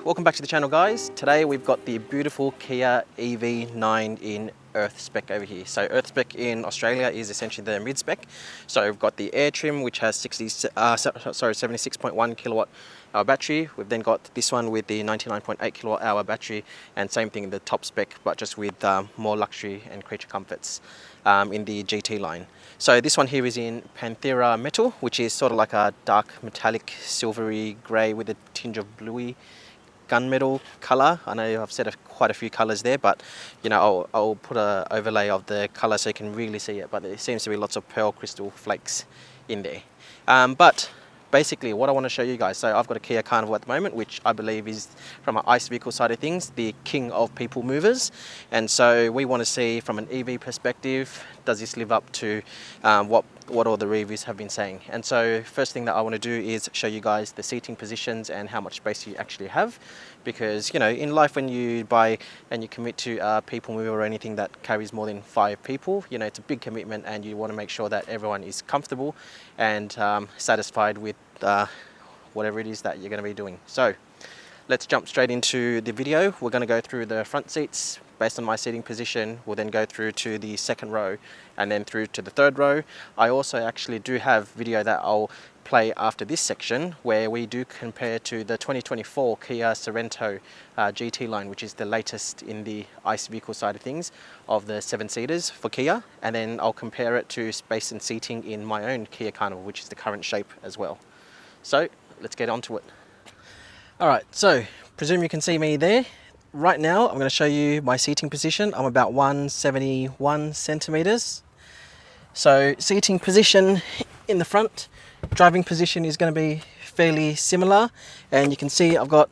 welcome back to the channel, guys. Today we've got the beautiful Kia EV9 in Earth spec over here. So Earth spec in Australia is essentially the mid spec. So we've got the Air trim, which has 76.1 kilowatt hour battery. We've then got this one with the 99.8 kilowatt hour battery, and same thing in the top spec, but just with more luxury and creature comforts in the GT line. So this one here is in Panthera metal, which is sort of like a dark metallic silvery grey with a tinge of bluey gunmetal color. I know I've said quite a few colors there, but you know, I'll put an overlay of the color so you can really see it. But there seems to be lots of pearl crystal flakes in there. But basically what I want to show you guys, so I've got a Kia Carnival at the moment, which I believe is, from an ICE vehicle side of things, the king of people movers. And so we want to see from an EV perspective, does this live up to what all the reviews have been saying. And so first thing that I want to do is show you guys the seating positions and how much space you actually have, because you know, in life when you buy and you commit to a people mover or anything that carries more than 5 people, you know, it's a big commitment, and you want to make sure that everyone is comfortable and satisfied with whatever it is that you're going to be doing. So let's jump straight into the video. We're going to go through the front seats based on my seating position. We'll then go through to the second row and then through to the third row. I also actually do have video that I'll play after this section where we do compare to the 2024 Kia Sorento GT-Line, which is the latest in the ICE vehicle side of things of the 7-seaters for Kia, and then I'll compare it to space and seating in my own Kia Carnival, which is the current shape as well. So let's get on to it. Alright, so presume you can see me there. Right now I'm going to show you my seating position. I'm about 171 centimeters. So seating position in the front, driving position is going to be fairly similar, and you can see I've got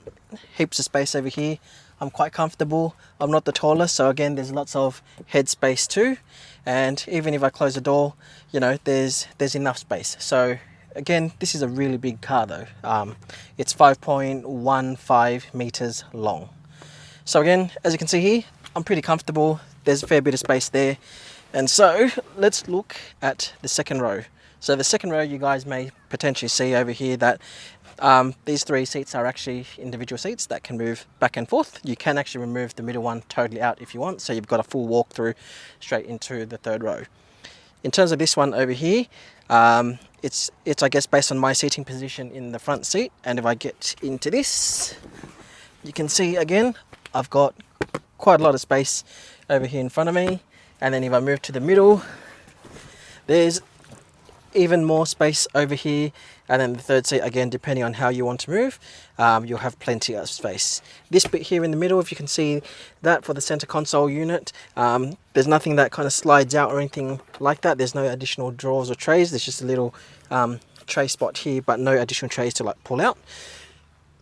heaps of space over here. I'm quite comfortable. I'm not the tallest, so again there's lots of head space too, and even if I close the door, you know, there's enough space. So again, this is a really big car though. It's 5.15 meters long. So again, as you can see here, I'm pretty comfortable. There's a fair bit of space there. And so let's look at the second row. So the second row, you guys may potentially see over here that these 3 seats are actually individual seats that can move back and forth. You can actually remove the middle one totally out if you want. So you've got a full walkthrough straight into the third row. In terms of this one over here, it's I guess based on my seating position in the front seat. And if I get into this, you can see again, I've got quite a lot of space over here in front of me. And then if I move to the middle, there's even more space over here. And then the third seat, again, depending on how you want to move, you'll have plenty of space. This bit here in the middle, if you can see that for the center console unit, there's nothing that kind of slides out or anything like that. There's no additional drawers or trays. There's just a little tray spot here, but no additional trays to like pull out.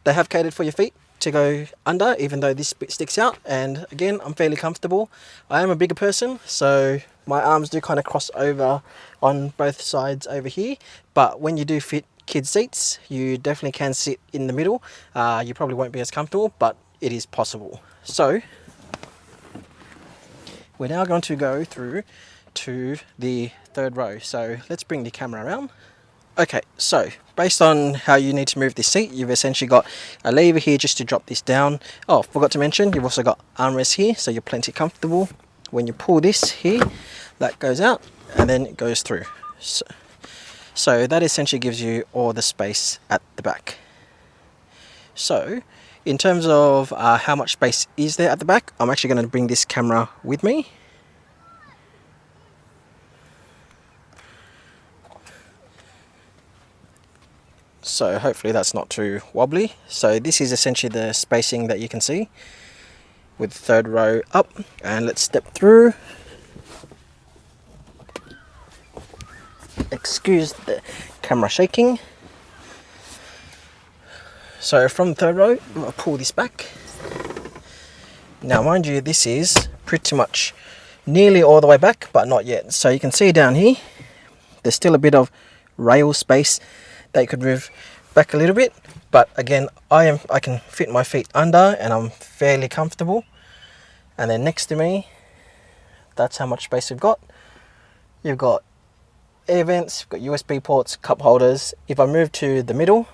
They have catered for your feet to go under, even though this bit sticks out. And again, I'm fairly comfortable. I am a bigger person, so my arms do kind of cross over on both sides over here. But when you do fit kids seats, you definitely can sit in the middle. You probably won't be as comfortable, but it is possible. So we're now going to go through to the third row. So let's bring the camera around. Okay, so based on how you need to move this seat, you've essentially got a lever here just to drop this down. Oh, forgot to mention, you've also got armrests here, so you're plenty comfortable. When you pull this here, that goes out and then it goes through. So that essentially gives you all the space at the back. So in terms of how much space is there at the back, I'm actually going to bring this camera with me. So hopefully that's not too wobbly. So this is essentially the spacing that you can see with the third row up. And let's step through. Excuse the camera shaking. So from the third row, I'm going to pull this back. Now mind you, this is pretty much nearly all the way back, but not yet. So you can see down here, there's still a bit of rail space that you could move back a little bit, but again, I can fit my feet under and I'm fairly comfortable. And then next to me, that's how much space we've got. You've got air vents, you've got USB ports, cup holders. If I move to the middle,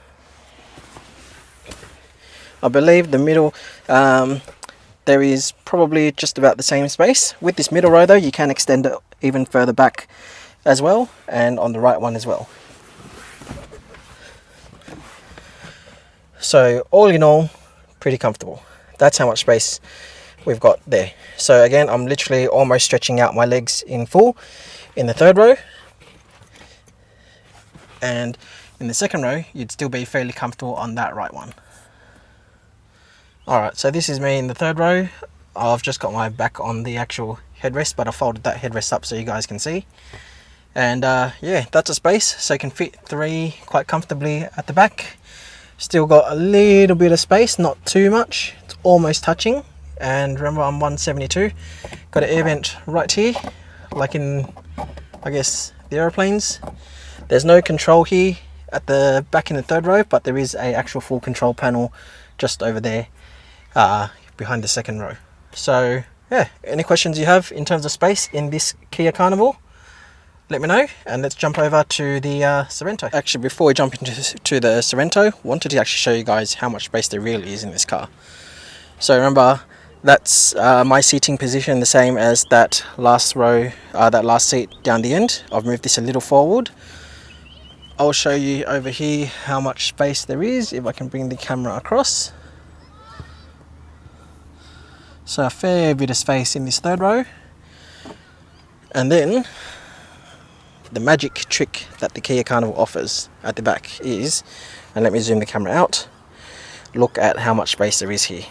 I believe the middle, there is probably just about the same space. With this middle row though, you can extend it even further back as well, and on the right one as well. So all in all, pretty comfortable. That's how much space we've got there. So again, I'm literally almost stretching out my legs in full in the third row, and in the second row you'd still be fairly comfortable on that right one. Alright, so this is me in the third row. I've just got my back on the actual headrest, but I folded that headrest up so you guys can see. And yeah, that's a space, so you can fit 3 quite comfortably at the back. Still got a little bit of space, not too much, it's almost touching. And remember, I'm 172, got an air vent right here, like in, I guess, the aeroplanes. There's no control here at the back in the third row, but there is a actual full control panel just over there behind the second row. So yeah, any questions you have in terms of space in this Kia Carnival, let me know, and let's jump over to the Sorento. Actually, before we jump into the Sorento, wanted to actually show you guys how much space there really is in this car. So remember, that's my seating position, the same as that last row, that last seat down the end. I've moved this a little forward. I'll show you over here how much space there is, if I can bring the camera across. So a fair bit of space in this third row. And then the magic trick that the Kia Carnival offers at the back is, and let me zoom the camera out, look at how much space there is here.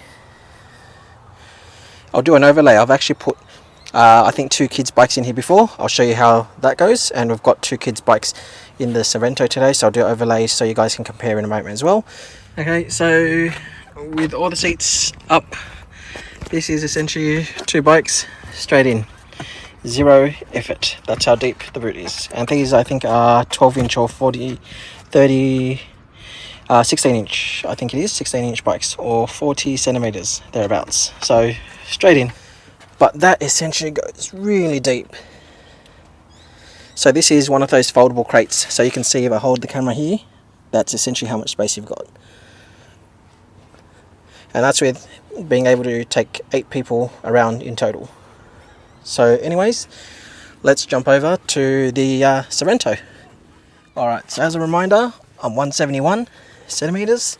I'll do an overlay. I've actually put I think 2 kids bikes in here before. I'll show you how that goes, and we've got 2 kids bikes in the Sorento today, so I'll do overlays so you guys can compare in a moment as well. Okay, so with all the seats up, this is essentially 2 bikes straight in, 0 effort. That's how deep the boot is. And these I think are 12-inch or 16-inch, I think it is 16-inch bikes, or 40 centimeters thereabouts. So straight in, but that essentially goes really deep. So this is one of those foldable crates, so you can see if I hold the camera here, that's essentially how much space you've got. And that's with being able to take 8 people around in total. So anyways, let's jump over to the Sorento. Alright, so as a reminder, I'm 171 centimeters.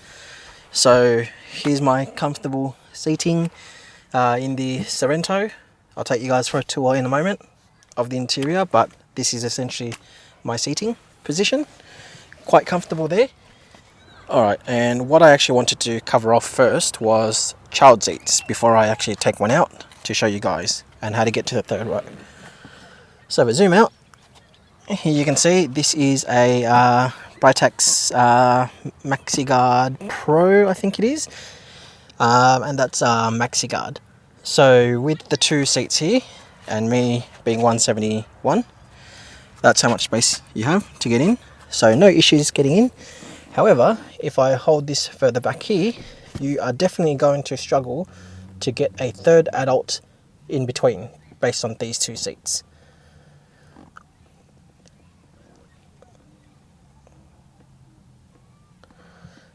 So here's my comfortable seating in the Sorento. I'll take you guys for a tour in a moment of the interior, but this is essentially my seating position. Quite comfortable there. Alright, and what I actually wanted to cover off first was child seats before I actually take one out to show you guys and how to get to the third row. So if I zoom out, here you can see this is a Britax MaxiGuard Pro, I think it is, and that's MaxiGuard. So with the 2 seats here, and me being 171, that's how much space you have to get in, so no issues getting in. However, if I hold this further back here, you are definitely going to struggle to get a third adult in between based on these 2 seats.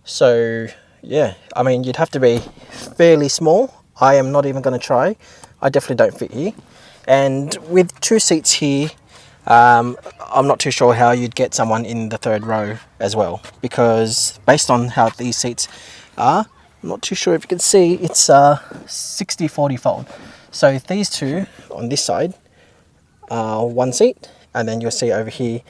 So yeah, I mean, you'd have to be fairly small. I am not even going to try. I definitely don't fit here. And with 2 seats here, I'm not too sure how you'd get someone in the third row as well, because based on how these seats are, I'm not too sure if you can see, it's 60-40 fold. So these 2 on this side are 1 seat, and then you'll see over here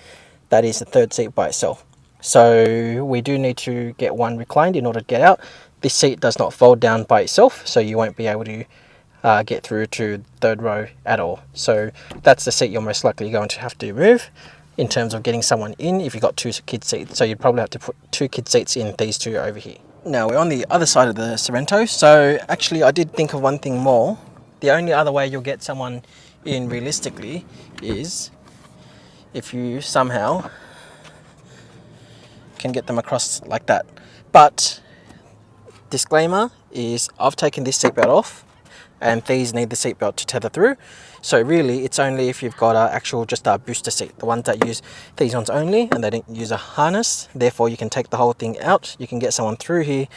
that is the third seat by itself. So we do need to get one reclined in order to get out. This seat does not fold down by itself, so you won't be able to get through to third row at all. So that's the seat you're most likely going to have to move in terms of getting someone in if you've got 2 kid seats. So you'd probably have to put 2 kid seats in these 2 over here. Now we're on the other side of the Sorento, so actually I did think of one thing more. The only other way you'll get someone in realistically is if you somehow can get them across like that. But disclaimer is I've taken this seatbelt off, and these need the seatbelt to tether through. So really it's only if you've got just a booster seat, the ones that use these ones only and they don't use a harness. Therefore you can take the whole thing out, you can get someone through here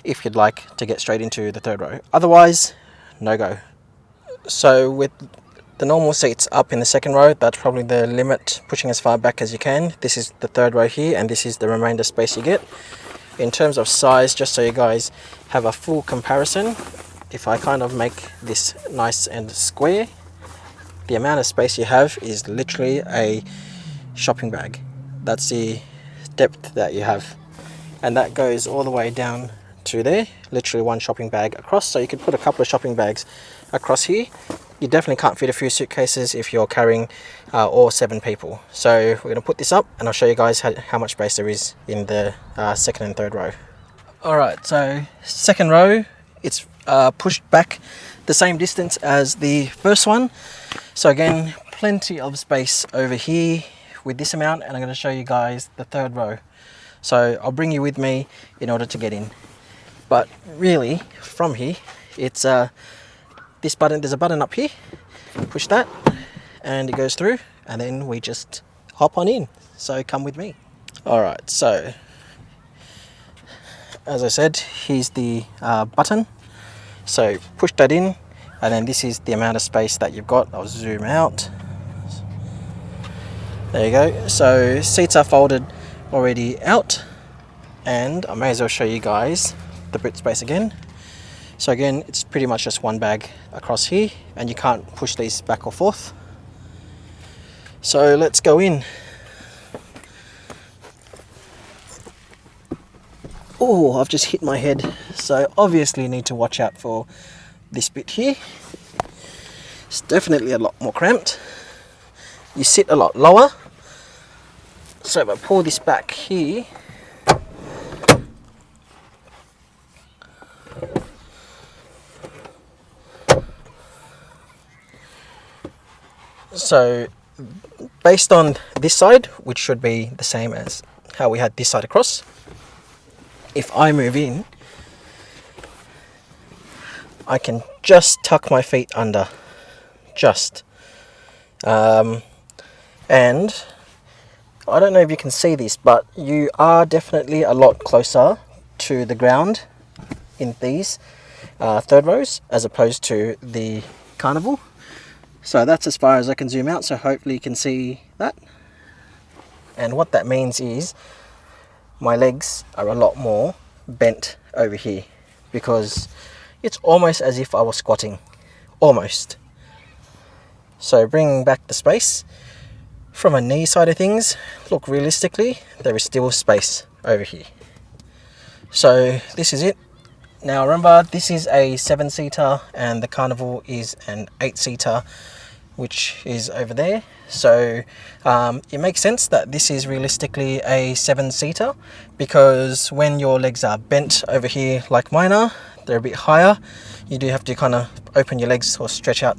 if you'd like to get straight into the third row. Otherwise, no go. So with the normal seats up in the second row, that's probably the limit, pushing as far back as you can. This is the third row here, and this is the remainder space you get. In terms of size, just so you guys have a full comparison, if I kind of make this nice and square, the amount of space you have is literally a shopping bag. That's the depth that you have, and that goes all the way down to there, literally one shopping bag across. So you could put a couple of shopping bags across here. You definitely can't fit a few suitcases if you're carrying all 7 people. So we're going to put this up and I'll show you guys how much space there is in the second and third row. Alright, so second row, it's pushed back the same distance as the first one. So again, plenty of space over here with this amount, and I'm going to show you guys the third row. So I'll bring you with me in order to get in. But really, from here, it's this button, there's a button up here, push that and it goes through, and then we just hop on in. So come with me. Alright, so as I said, here's the button. So push that in, and then this is the amount of space that you've got. I'll zoom out. There you go. So seats are folded already out, and I may as well show you guys the boot space again. So again, it's pretty much just one bag across here, and you can't push these back or forth. So let's go in. Oh, I've just hit my head. So obviously need to watch out for this bit here. It's definitely a lot more cramped. You sit a lot lower. So if I pull this back here, so based on this side, which should be the same as how we had this side across, if I move in, I can just tuck my feet under, just. And I don't know if you can see this, but you are definitely a lot closer to the ground in these third rows as opposed to the Carnival. So that's as far as I can zoom out, so hopefully you can see that. And what that means is my legs are a lot more bent over here, because it's almost as if I was squatting, almost. So bringing back the space from a knee side of things, look, realistically there is still space over here. So this is it. Now remember, this is a 7-seater and the Carnival is an 8-seater, which is over there. So it makes sense that this is realistically a 7-seater, because when your legs are bent over here like mine are, they're a bit higher, you do have to kind of open your legs or stretch out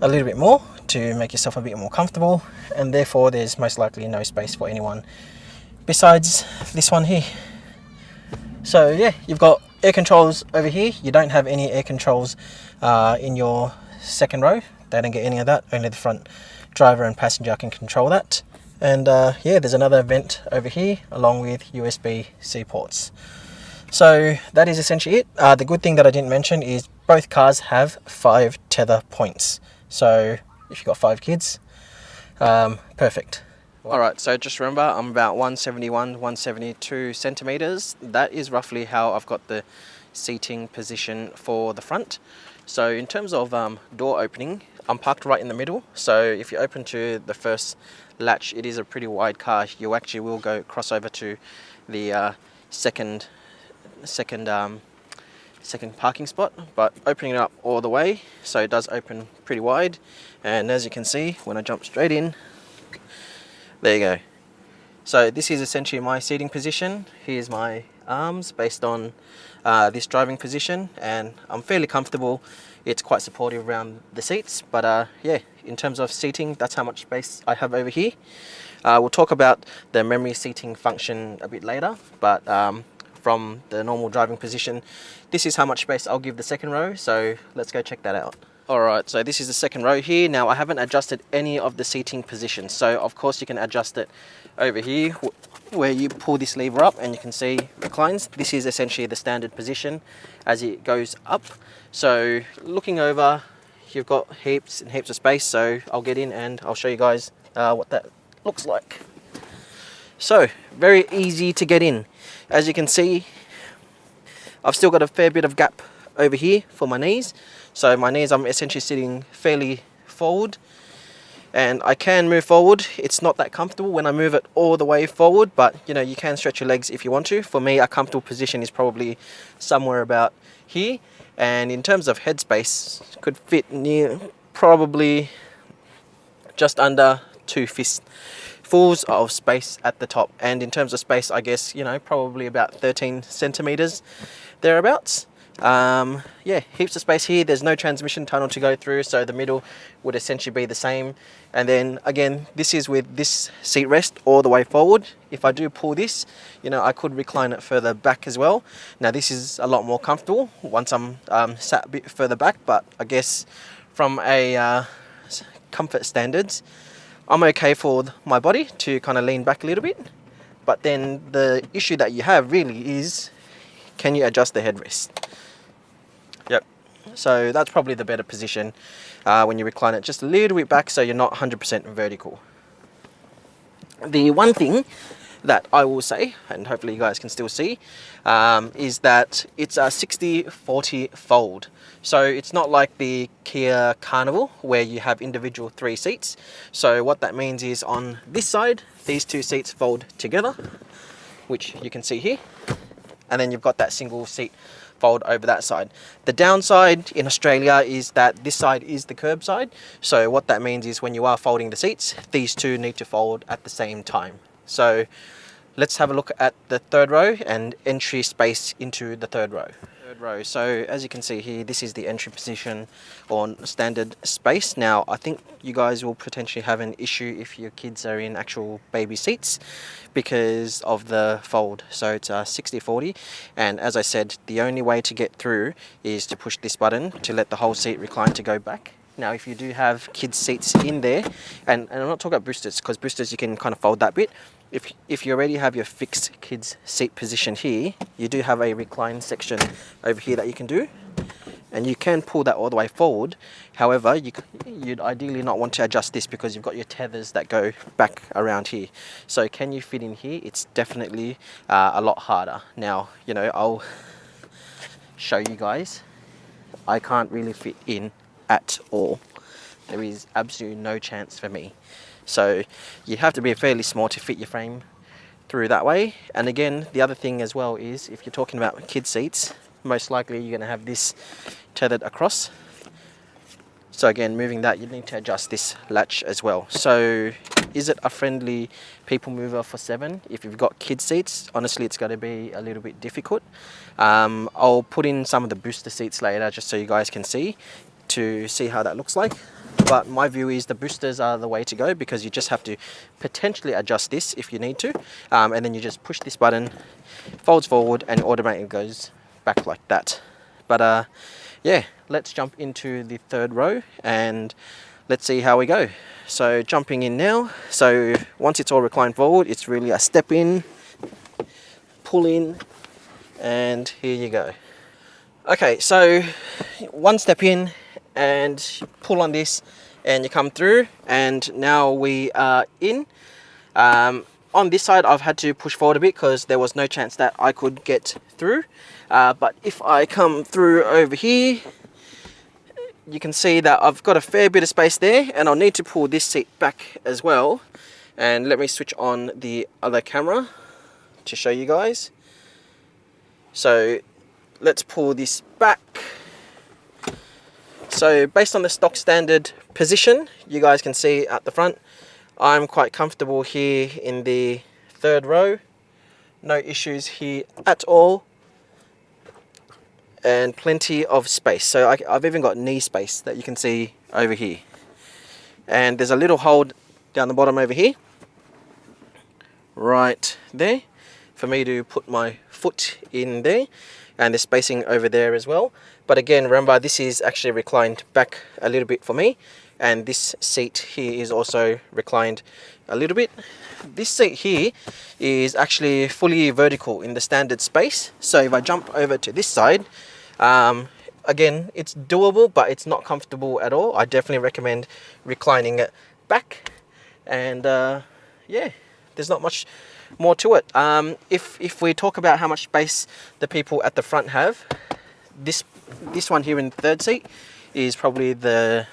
a little bit more to make yourself a bit more comfortable, and therefore there's most likely no space for anyone besides this one here. So yeah, you've got air controls over here. You don't have any air controls in your second row. They don't get any of that. Only the front driver and passenger can control that. And yeah, there's another vent over here along with USB-C ports. So that is essentially it. The good thing that I didn't mention is both cars have 5 tether points. So if you've got 5 kids, perfect. Alright, so just remember, I'm about 171, 172 centimeters. That is roughly how I've got the seating position for the front. So in terms of door opening, I'm parked right in the middle. So if you open to the first latch, it is a pretty wide car. You actually will go cross over to the second parking spot, but opening it up all the way, so it does open pretty wide. And as you can see, when I jump straight in, there you go. So this is essentially my seating position. Here's my arms based on this driving position, and I'm fairly comfortable. It's quite supportive around the seats, but yeah, in terms of seating, that's how much space I have over here. We'll talk about the memory seating function a bit later, but from the normal driving position, this is how much space I'll give the second row, so let's go check that out. Alright, so this is the second row here. Now I haven't adjusted any of the seating positions. So of course you can adjust it over here where you pull this lever up and you can see reclines. This is essentially the standard position as it goes up. So looking over, you've got heaps and heaps of space. So I'll get in and I'll show you guys what that looks like. So very easy to get in. As you can see, I've still got a fair bit of gap over here for my knees. So my knees, I'm essentially sitting fairly forward and I can move forward. It's not that comfortable when I move it all the way forward, but you know, you can stretch your legs if you want to. For me, a comfortable position is probably somewhere about here. And in terms of headspace, could fit near probably just under 2 fistfuls of space at the top. And in terms of space, I guess, you know, probably about 13 centimeters thereabouts. Yeah, heaps of space here. There's no transmission tunnel to go through, so the middle would essentially be the same. And then again, this is with this seat rest all the way forward. If I do pull this, you know, I could recline it further back as well. Now this is a lot more comfortable once I'm sat a bit further back, but I guess from a comfort standards, I'm okay for my body to kind of lean back a little bit. But then the issue that you have really is, can you adjust the headrest? Yep, so that's probably the better position when you recline it just a little bit back so you're not 100% vertical. The one thing that I will say, and hopefully you guys can still see, is that it's a 60-40 fold. So it's not like the Kia Carnival where you have individual 3 seats. So what that means is on this side, these 2 seats fold together, which you can see here. And then you've got that single seat fold over that side. The downside in Australia is that this side is the curb side. So what that means is when you are folding the seats, these 2 need to fold at the same time. So let's have a look at the third row and entry space into the third row. So as you can see here, this is the entry position on standard space. Now I think you guys will potentially have an issue if your kids are in actual baby seats because of the fold. So it's a 60-40, and as I said, the only way to get through is to push this button to let the whole seat recline to go back. Now if you do have kids seats in there, and I'm not talking about boosters, because boosters you can kind of fold that bit. If you already have your fixed kids seat position here, you do have a recline section over here that you can do, and you can pull that all the way forward. However, you'd ideally not want to adjust this because you've got your tethers that go back around here. So can you fit in here? It's definitely a lot harder. Now, you know, I'll show you guys. I can't really fit in at all. There is absolutely no chance for me. So you have to be fairly small to fit your frame through that way. And again, the other thing as well is if you're talking about kid seats, most likely you're going to have this tethered across. So again, moving that, you need to adjust this latch as well. So is it a friendly people mover for 7? If you've got kid seats, honestly, it's going to be a little bit difficult. I'll put in some of the booster seats later just so you guys can see how that looks like. But my view is the boosters are the way to go because you just have to potentially adjust this if you need to. And then you just push this button, folds forward, and automatically goes back like that. But yeah, let's jump into the third row and let's see how we go. So jumping in now. So once it's all reclined forward, it's really a step in, pull in, and here you go. Okay, so one step in and pull on this and you come through, and now we are in. On this side I've had to push forward a bit because there was no chance that I could get through, but if I come through over here, you can see that I've got a fair bit of space there, and I'll need to pull this seat back as well. And let me switch on the other camera to show you guys. So let's pull this back. So based on the stock standard position, you guys can see at the front, I'm quite comfortable here in the third row. No issues here at all. And plenty of space. So I've even got knee space that you can see over here. And there's a little hole down the bottom over here, right there, for me to put my foot in there. and there's spacing over there as well. But again, remember, this is actually reclined back a little bit for me, and this seat here is also reclined a little bit. This seat here is actually fully vertical in the standard space, so if I jump over to this side, again, it's doable, but it's not comfortable at all. I definitely recommend reclining it back, and yeah, there's not much more to it. If we talk about how much space the people at the front have, this one here in the third seat is probably the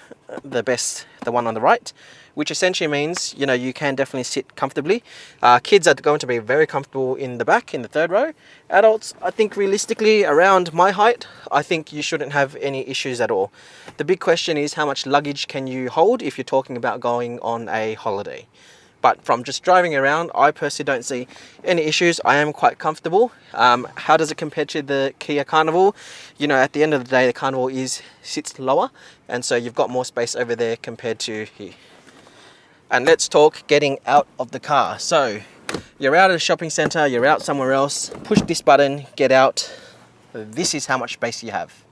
best, the one on the right, which essentially means, you know, you can definitely sit comfortably. Kids are going to be very comfortable in the back, in the third row. Adults, I think realistically around my height, I think you shouldn't have any issues at all. The big question is how much luggage can you hold if you're talking about going on a holiday. But from just driving around, I personally don't see any issues. I am quite comfortable. How does it compare to the Kia Carnival? You know, at the end of the day, the Carnival sits lower, and so you've got more space over there compared to here. And let's talk getting out of the car. So you're out at a shopping center, you're out somewhere else, push this button, get out. This is how much space you have.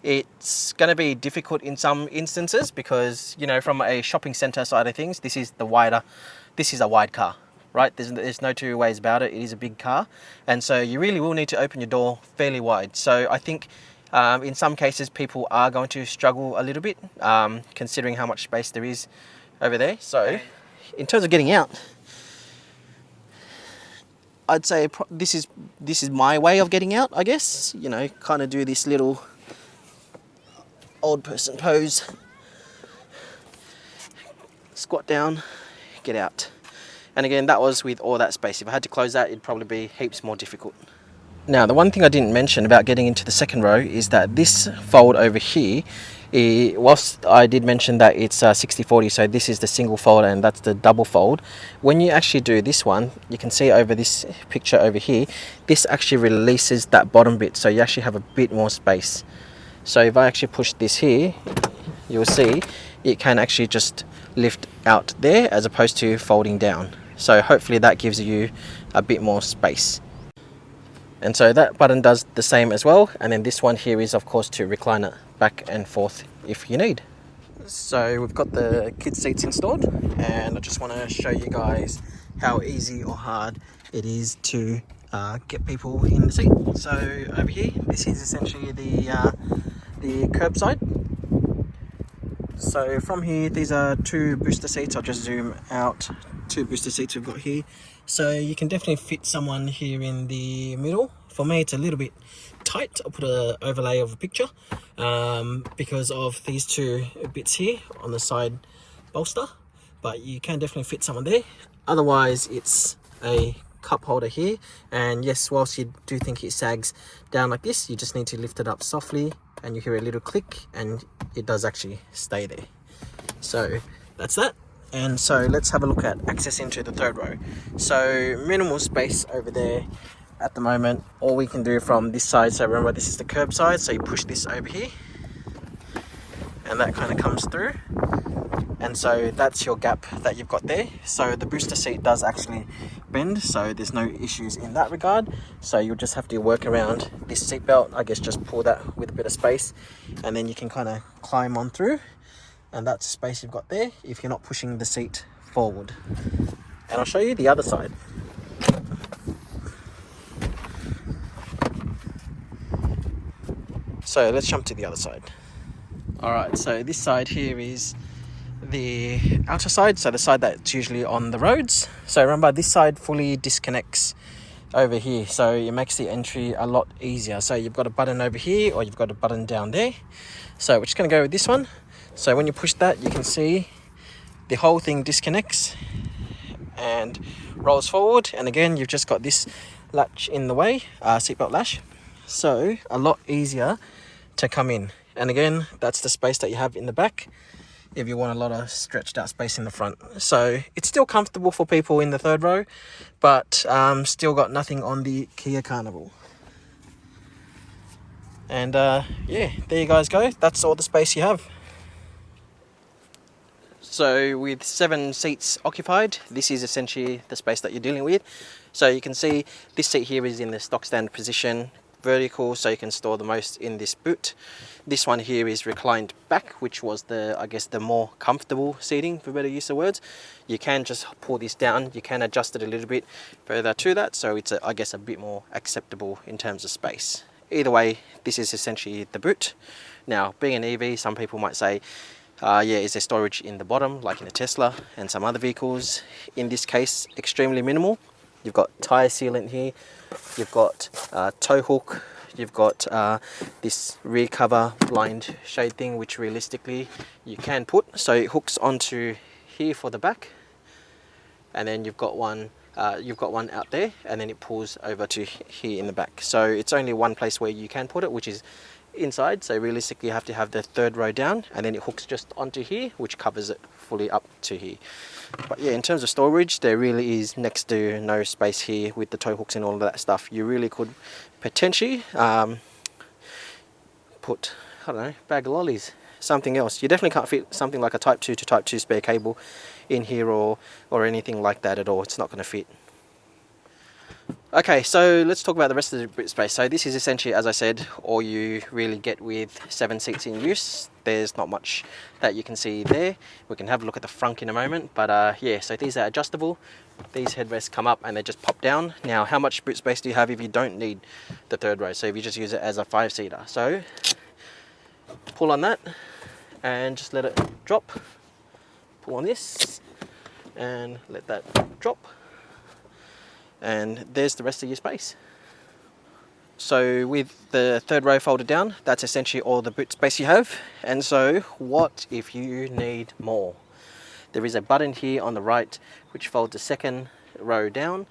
It's going to be difficult in some instances because, you know, from a shopping center side of things, this is a wide car, right? There's no two ways about it. It is a big car, and so you really will need to open your door fairly wide. So I think in some cases people are going to struggle a little bit, considering how much space there is over there. So in terms of getting out, I'd say this is my way of getting out, I guess. You know, kind of do this little old person pose, squat down, get out. And again, that was with all that space. If I had to close that, it'd probably be heaps more difficult. Now, the one thing I didn't mention about getting into the second row is that this fold over here, whilst I did mention that it's 60/40, so this is the single fold and that's the double fold, when you actually do this one, you can see over this picture over here, this actually releases that bottom bit, so you actually have a bit more space. So if I actually push this here, you'll see it can actually just lift out there as opposed to folding down. So hopefully that gives you a bit more space. And so that button does the same as well. And then this one here is of course to recline it back and forth if you need. So we've got the kids seats installed, and I just want to show you guys how easy or hard it is to get people in the seat. So over here, this is essentially the curbside. So from here, these are two booster seats. I'll just zoom out. Two booster seats we've got here. So you can definitely fit someone here in the middle. For me, it's a little bit tight. I'll put an overlay of a picture because of these two bits here on the side bolster. But you can definitely fit someone there. Otherwise, it's a cup holder here, and yes, whilst you do think it sags down like this, you just need to lift it up softly and you hear a little click and it does actually stay there. So that's that. And so let's have a look at access into the third row. So minimal space over there at the moment. All we can do from this side, so remember this is the curb side, so you push this over here and that kind of comes through, and so that's your gap that you've got there. So the booster seat does actually bend, so there's no issues in that regard. So you'll just have to work around this seat belt, I guess just pull that with a bit of space, and then you can kind of climb on through, and that's the space you've got there if you're not pushing the seat forward. And I'll show you the other side. So let's jump to the other side. Alright, so this side here is the outer side, so the side that's usually on the roads. So remember, this side fully disconnects over here, so it makes the entry a lot easier. So you've got a button over here or you've got a button down there. So we're just going to go with this one. So when you push that, you can see the whole thing disconnects and rolls forward, and again you've just got this latch in the way, seatbelt latch, so a lot easier to come in. And again, that's the space that you have in the back if you want a lot of stretched out space in the front. So it's still comfortable for people in the third row, but still got nothing on the Kia Carnival. And yeah, there you guys go. That's all the space you have. So with 7 seats occupied, this is essentially the space that you're dealing with. So you can see this seat here is in the stock stand position. vertical, so you can store the most in this boot. This one here is reclined back, which was the, I guess, the more comfortable seating, for better use of words. You can just pull this down, you can adjust it a little bit further to that, so it's I guess a bit more acceptable in terms of space. Either way, this is essentially the boot. Now, being an EV, some people might say, yeah, is there storage in the bottom, like in a Tesla and some other vehicles? In this case, extremely minimal. You've got tire sealant here, you've got tow hook, you've got this rear cover blind shade thing, which realistically you can put. So it hooks onto here for the back, and then you've got one out there, and then it pulls over to here in the back. So it's only one place where you can put it, which is inside. So realistically you have to have the third row down, and then it hooks just onto here, which covers it fully up to here. But yeah, in terms of storage, there really is next to no space here with the tow hooks and all of that stuff. You really could potentially put, I don't know, bag of lollies, something else. You definitely can't fit something like a Type 2 to Type 2 spare cable in here or anything like that at all. It's not going to fit. Okay, so let's talk about the rest of the boot space. So this is essentially, as I said, all you really get with 7 seats in use. There's not much that you can see there. We can have a look at the frunk in a moment, but yeah, so these are adjustable. These headrests come up and they just pop down. Now, how much boot space do you have if you don't need the third row? So if you just use it as a 5-seater. So pull on that and just let it drop. Pull on this and let that drop. And there's the rest of your space. So with the third row folded down, that's essentially all the boot space you have. And so what if you need more? There is a button here on the right which folds the second row down.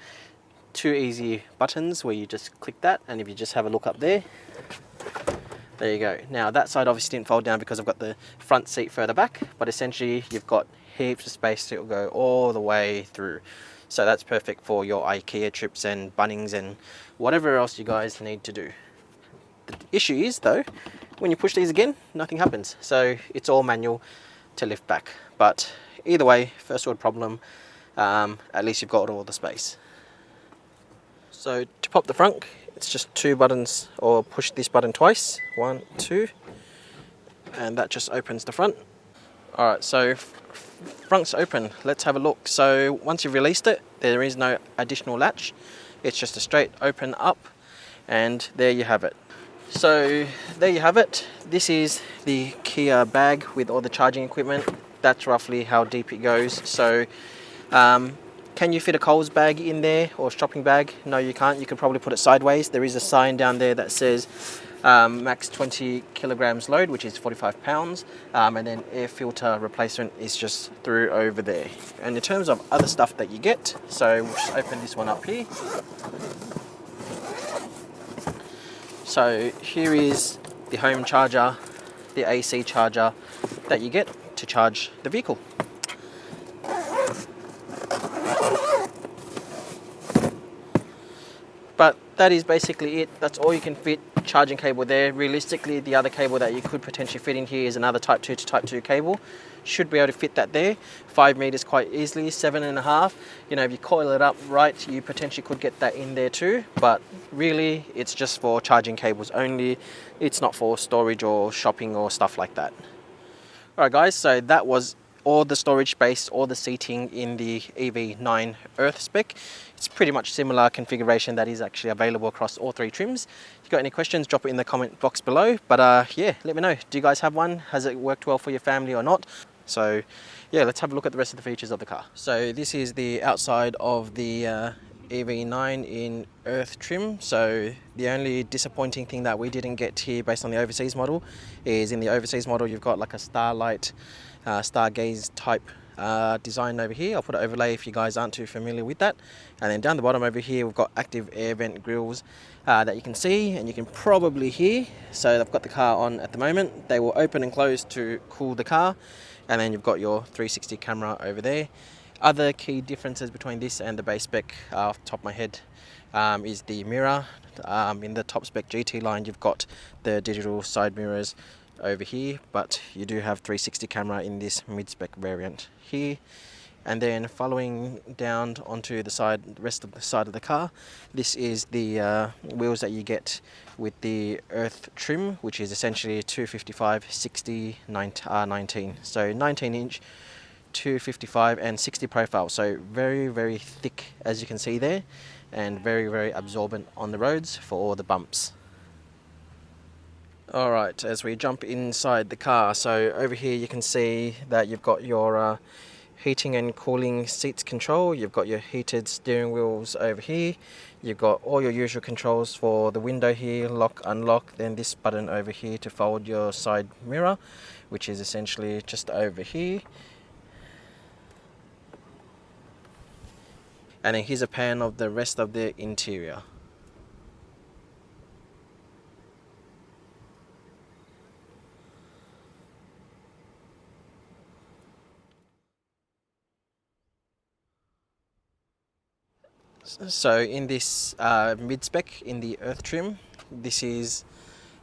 2 easy buttons where you just click that, and if you just have a look up there, there you go. Now that side obviously didn't fold down because I've got the front seat further back, but essentially you've got heaps of space to go all the way through. So that's perfect for your IKEA trips and Bunnings and whatever else you guys need to do. The issue is though, when you push these again, nothing happens. So it's all manual to lift back. But either way, first world problem, at least you've got all the space. So to pop the frunk, it's just 2 buttons, or push this button twice, 1, 2, and that just opens the front. Alright, so frunk's open. Let's have a look. So once you've released it, there is no additional latch. It's just a straight open up, and there you have it. So there you have it. This is the Kia bag with all the charging equipment. That's roughly how deep it goes. So can you fit a Coles bag in there, or a shopping bag? No, you can't. You could probably put it sideways. There is a sign down there that says max 20 kilograms load, which is 45 pounds, and then air filter replacement is just through over there. And in terms of other stuff that you get, so we'll just open this one up here. So here is the home charger, the AC charger that you get to charge the vehicle. But that is basically it. That's all you can fit. Charging cable there. Realistically, the other cable that you could potentially fit in here is another Type 2 to Type 2 cable. Should be able to fit that there. 5 meters quite easily, 7.5. You know, if you coil it up right, you potentially could get that in there too. But really, it's just for charging cables only. It's not for storage or shopping or stuff like that. Alright guys, so that was all the storage space, all the seating in the EV9 Earth spec. It's pretty much similar configuration that is actually available across all 3 trims. If you've got any questions, drop it in the comment box below. But yeah, let me know. Do you guys have one? Has it worked well for your family or not? So yeah, let's have a look at the rest of the features of the car. So this is the outside of the EV9 in Earth trim. So the only disappointing thing that we didn't get here based on the overseas model is in the overseas model you've got like a starlight, stargaze type design over here. I'll put an overlay if you guys aren't too familiar with that. And then down the bottom over here we've got active air vent grills that you can see and you can probably hear. So I've got the car on at the moment. They will open and close to cool the car. And then you've got your 360 camera over there. Other key differences between this and the base spec off the top of my head is the mirror. In the top spec GT-Line you've got the digital side mirrors over here, but you do have 360 camera in this mid-spec variant here. And then following down onto the side, the rest of the side of the car, this is the wheels that you get with the Earth trim, which is essentially 255, 60, 19. So 19-inch, 255 and 60 profile. So very, very thick, as you can see there, and very, very absorbent on the roads for all the bumps. Alright, as we jump inside the car, so over here you can see that you've got your heating and cooling seats control, you've got your heated steering wheels over here, you've got all your usual controls for the window here, lock, unlock, then this button over here to fold your side mirror, which is essentially just over here. And then here's a pan of the rest of the interior. So in this mid-spec, in the Earth trim, this is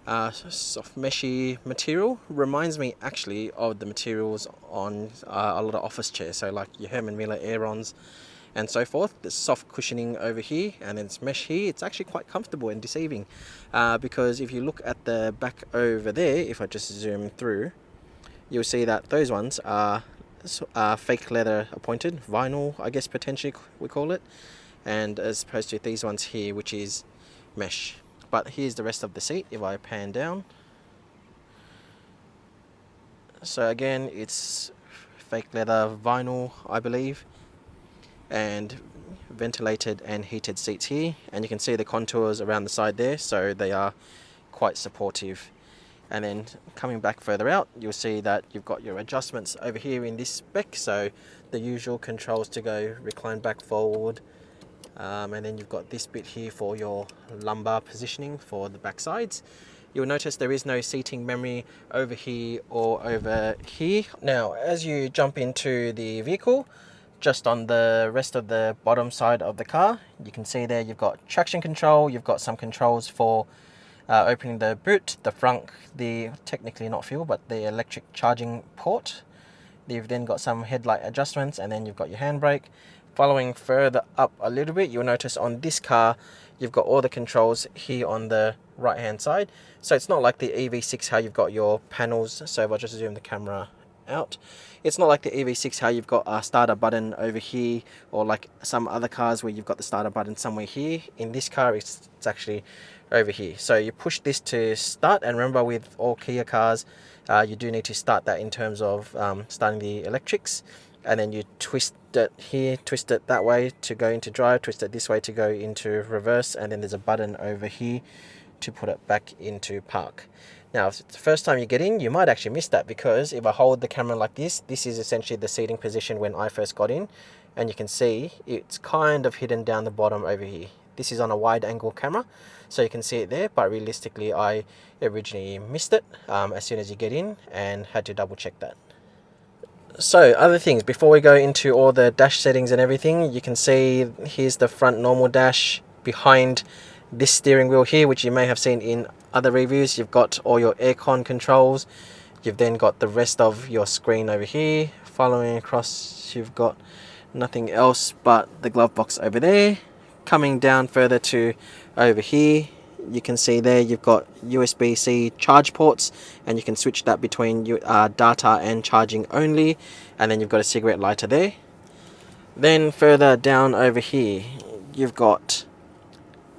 soft meshy material. Reminds me actually of the materials on a lot of office chairs, so like your Herman Miller Aerons and so forth. There's soft cushioning over here, and then it's mesh here. It's actually quite comfortable and deceiving because if you look at the back over there, if I just zoom through, you'll see that those ones are fake leather appointed, vinyl, I guess potentially we call it, and as opposed to these ones here, which is mesh. But here's the rest of the seat if I pan down. So again, it's fake leather vinyl, I believe, and ventilated and heated seats here, and you can see the contours around the side there, so they are quite supportive. And then coming back further out, you'll see that you've got your adjustments over here in this spec, so the usual controls to go recline back forward, and then you've got this bit here for your lumbar positioning for the back sides. You'll notice there is no seating memory over here or over here. Now as you jump into the vehicle, just on the rest of the bottom side of the car, you can see there you've got traction control, you've got some controls for opening the boot, the frunk, the technically not fuel but the electric charging port. You've then got some headlight adjustments, and then you've got your handbrake. Following further up a little bit, you'll notice on this car you've got all the controls here on the right hand side. So it's not like the EV6 how you've got your panels. So if I just zoom the camera out, it's not like the EV6 how you've got a starter button over here, or like some other cars where you've got the starter button somewhere here. In this car it's actually over here. So you push this to start, and remember with all Kia cars you do need to start that in terms of starting the electrics, and then you twist it here, twist it that way to go into drive, twist it this way to go into reverse, and then there's a button over here to put it back into park. Now if it's the first time you get in, you might actually miss that, because if I hold the camera like this is essentially the seating position when I first got in, and you can see it's kind of hidden down the bottom over here. This is on a wide angle camera, so you can see it there, but realistically I originally missed it as soon as you get in, and had to double check that. So other things, before we go into all the dash settings and everything, you can see here's the front normal dash. Behind this steering wheel here, which you may have seen in other reviews, you've got all your aircon controls. You've then got the rest of your screen over here. Following across, you've got nothing else but the glove box over there. Coming down further to over here, you can see there you've got USB-C charge ports, and you can switch that between data and charging only, and then you've got a cigarette lighter there. Then further down over here you've got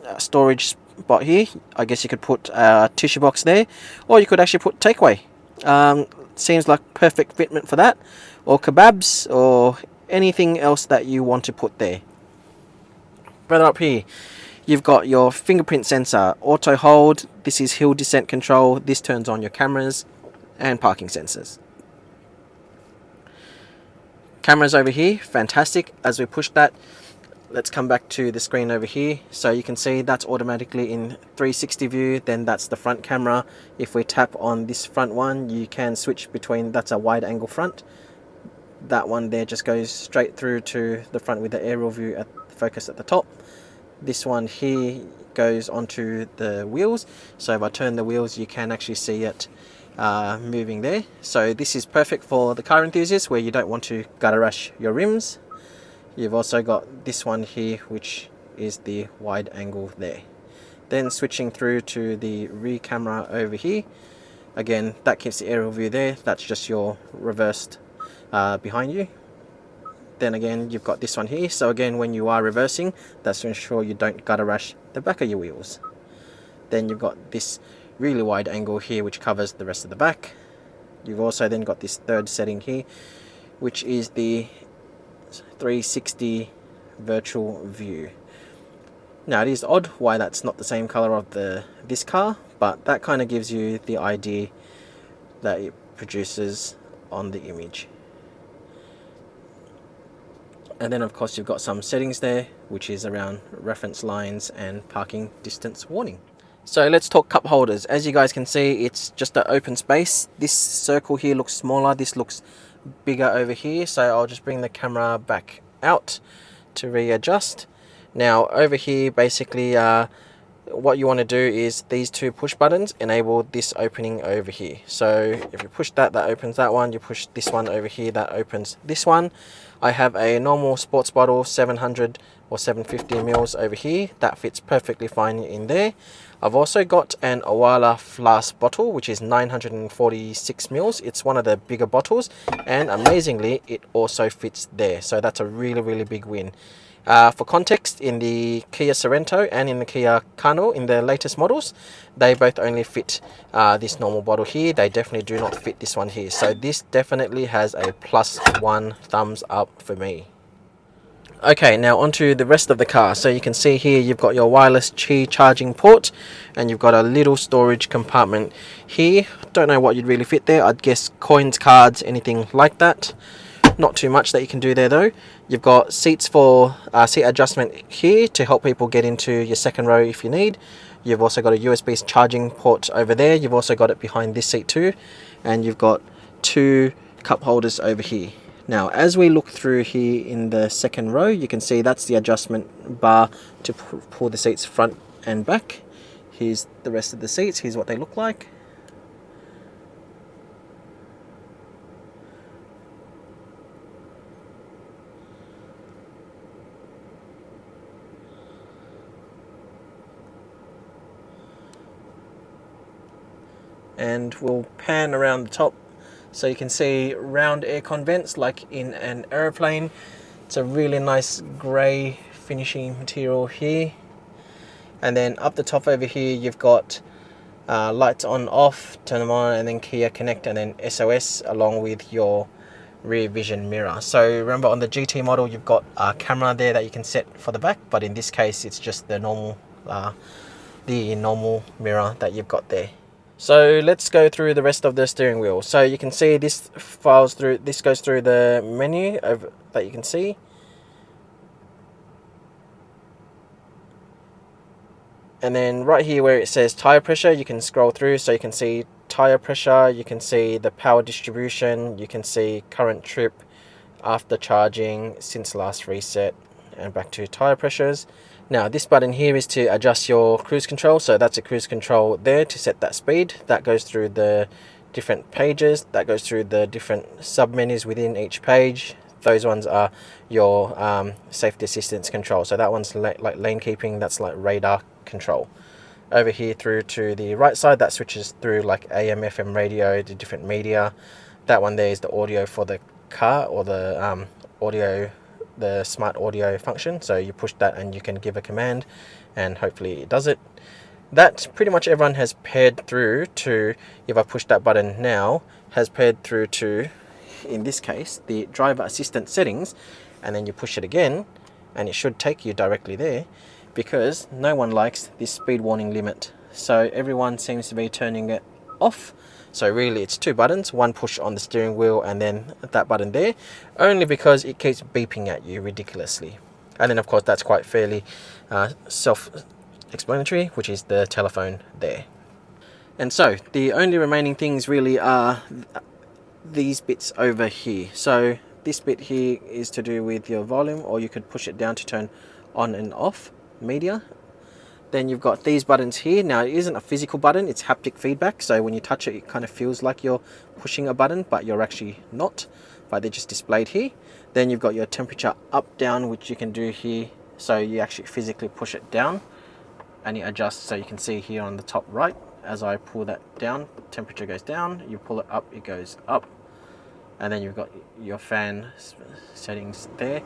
a storage spot here. I guess you could put a tissue box there, or you could actually put takeaway. Seems like perfect fitment for that, or kebabs, or anything else that you want to put there. Further up here you've got your fingerprint sensor, auto hold, this is hill descent control, this turns on your cameras, and parking sensors. Cameras over here, fantastic. As we push that, let's come back to the screen over here. So you can see that's automatically in 360 view, then that's the front camera. If we tap on this front one, you can switch between, that's a wide angle front. That one there just goes straight through to the front with the aerial view at focus at the top. This one here goes onto the wheels, so if I turn the wheels you can actually see it moving there. So this is perfect for the car enthusiast where you don't want to gutter rash your rims. You've also got this one here, which is the wide angle there. Then switching through to the rear camera over here, again that keeps the aerial view there. That's just your reversed behind you. Then again you've got this one here, so again when you are reversing, that's to ensure you don't gutter rash the back of your wheels. Then you've got this really wide angle here which covers the rest of the back. You've also then got this third setting here, which is the 360 virtual view. Now it is odd why that's not the same color of this car, but that kind of gives you the idea that it produces on the image. And then of course you've got some settings there, which is around reference lines and parking distance warning. So let's talk cup holders. As you guys can see, it's just an open space. This circle here looks smaller, this looks bigger over here, so I'll just bring the camera back out to readjust. Now over here basically what you want to do is these two push buttons enable this opening over here. So if you push that, that opens that one. You push this one over here, that opens this one. I have a normal sports bottle 700 or 750 mils over here. That fits perfectly fine in there. I've also got an Awala Flask bottle, which is 946 mils. It's one of the bigger bottles, and amazingly it also fits there. So that's a really big win. For context, in the Kia Sorento and in the Kia Carnival, in the latest models, they both only fit this normal bottle here. They definitely do not fit this one here. So this definitely has a +1 thumbs up for me. Okay, now onto the rest of the car. So you can see here you've got your wireless Qi charging port, and you've got a little storage compartment here. Don't know what you'd really fit there. I'd guess coins, cards, anything like that. Not too much that you can do there though. You've got seats for seat adjustment here to help people get into your second row if you need. You've also got a USB charging port over there. You've also got it behind this seat too, and you've got 2 cup holders over here. Now as we look through here in the second row, you can see that's the adjustment bar to pull the seats front and back. Here's the rest of the seats. Here's what they look like. And we'll pan around the top so you can see round aircon vents like in an aeroplane. It's a really nice grey finishing material here. And then up the top over here you've got lights on off, turn them on, and then Kia Connect and then SOS along with your rear vision mirror. So remember on the GT model you've got a camera there that you can set for the back, but in this case it's just the normal mirror that you've got there. So let's go through the rest of the steering wheel. So you can see this goes through the menu over, that you can see. And then right here where it says tire pressure, you can scroll through so you can see tire pressure, you can see the power distribution, you can see current trip, after charging, since last reset, and back to tire pressures. Now this button here is to adjust your cruise control, so that's a cruise control there to set that speed. That goes through the different pages, that goes through the different sub menus within each page. Those ones are your safety assistance control, so that one's like lane keeping, that's like radar control. Over here through to the right side, that switches through like AM, FM radio, the different media. That one there is the audio for the car, or the the smart audio function. So you push that and you can give a command and hopefully it does it. That pretty much everyone has paired through to, if I push that button now, has paired through to, in this case, the driver assistant settings, and then you push it again and it should take you directly there, because no one likes this speed warning limit. So everyone seems to be turning it off. So really it's 2 buttons, one push on the steering wheel and then that button there, only because it keeps beeping at you ridiculously. And then of course that's quite fairly self-explanatory, which is the telephone there. And so the only remaining things really are these bits over here. So this bit here is to do with your volume, or you could push it down to turn on and off media. Then you've got these buttons here. Now it isn't a physical button, it's haptic feedback. So when you touch it, it kind of feels like you're pushing a button, but you're actually not, but they're just displayed here. Then you've got your temperature up, down, which you can do here. So you actually physically push it down and it adjusts. So you can see here on the top right, as I pull that down, temperature goes down, you pull it up, it goes up. And then you've got your fan settings there.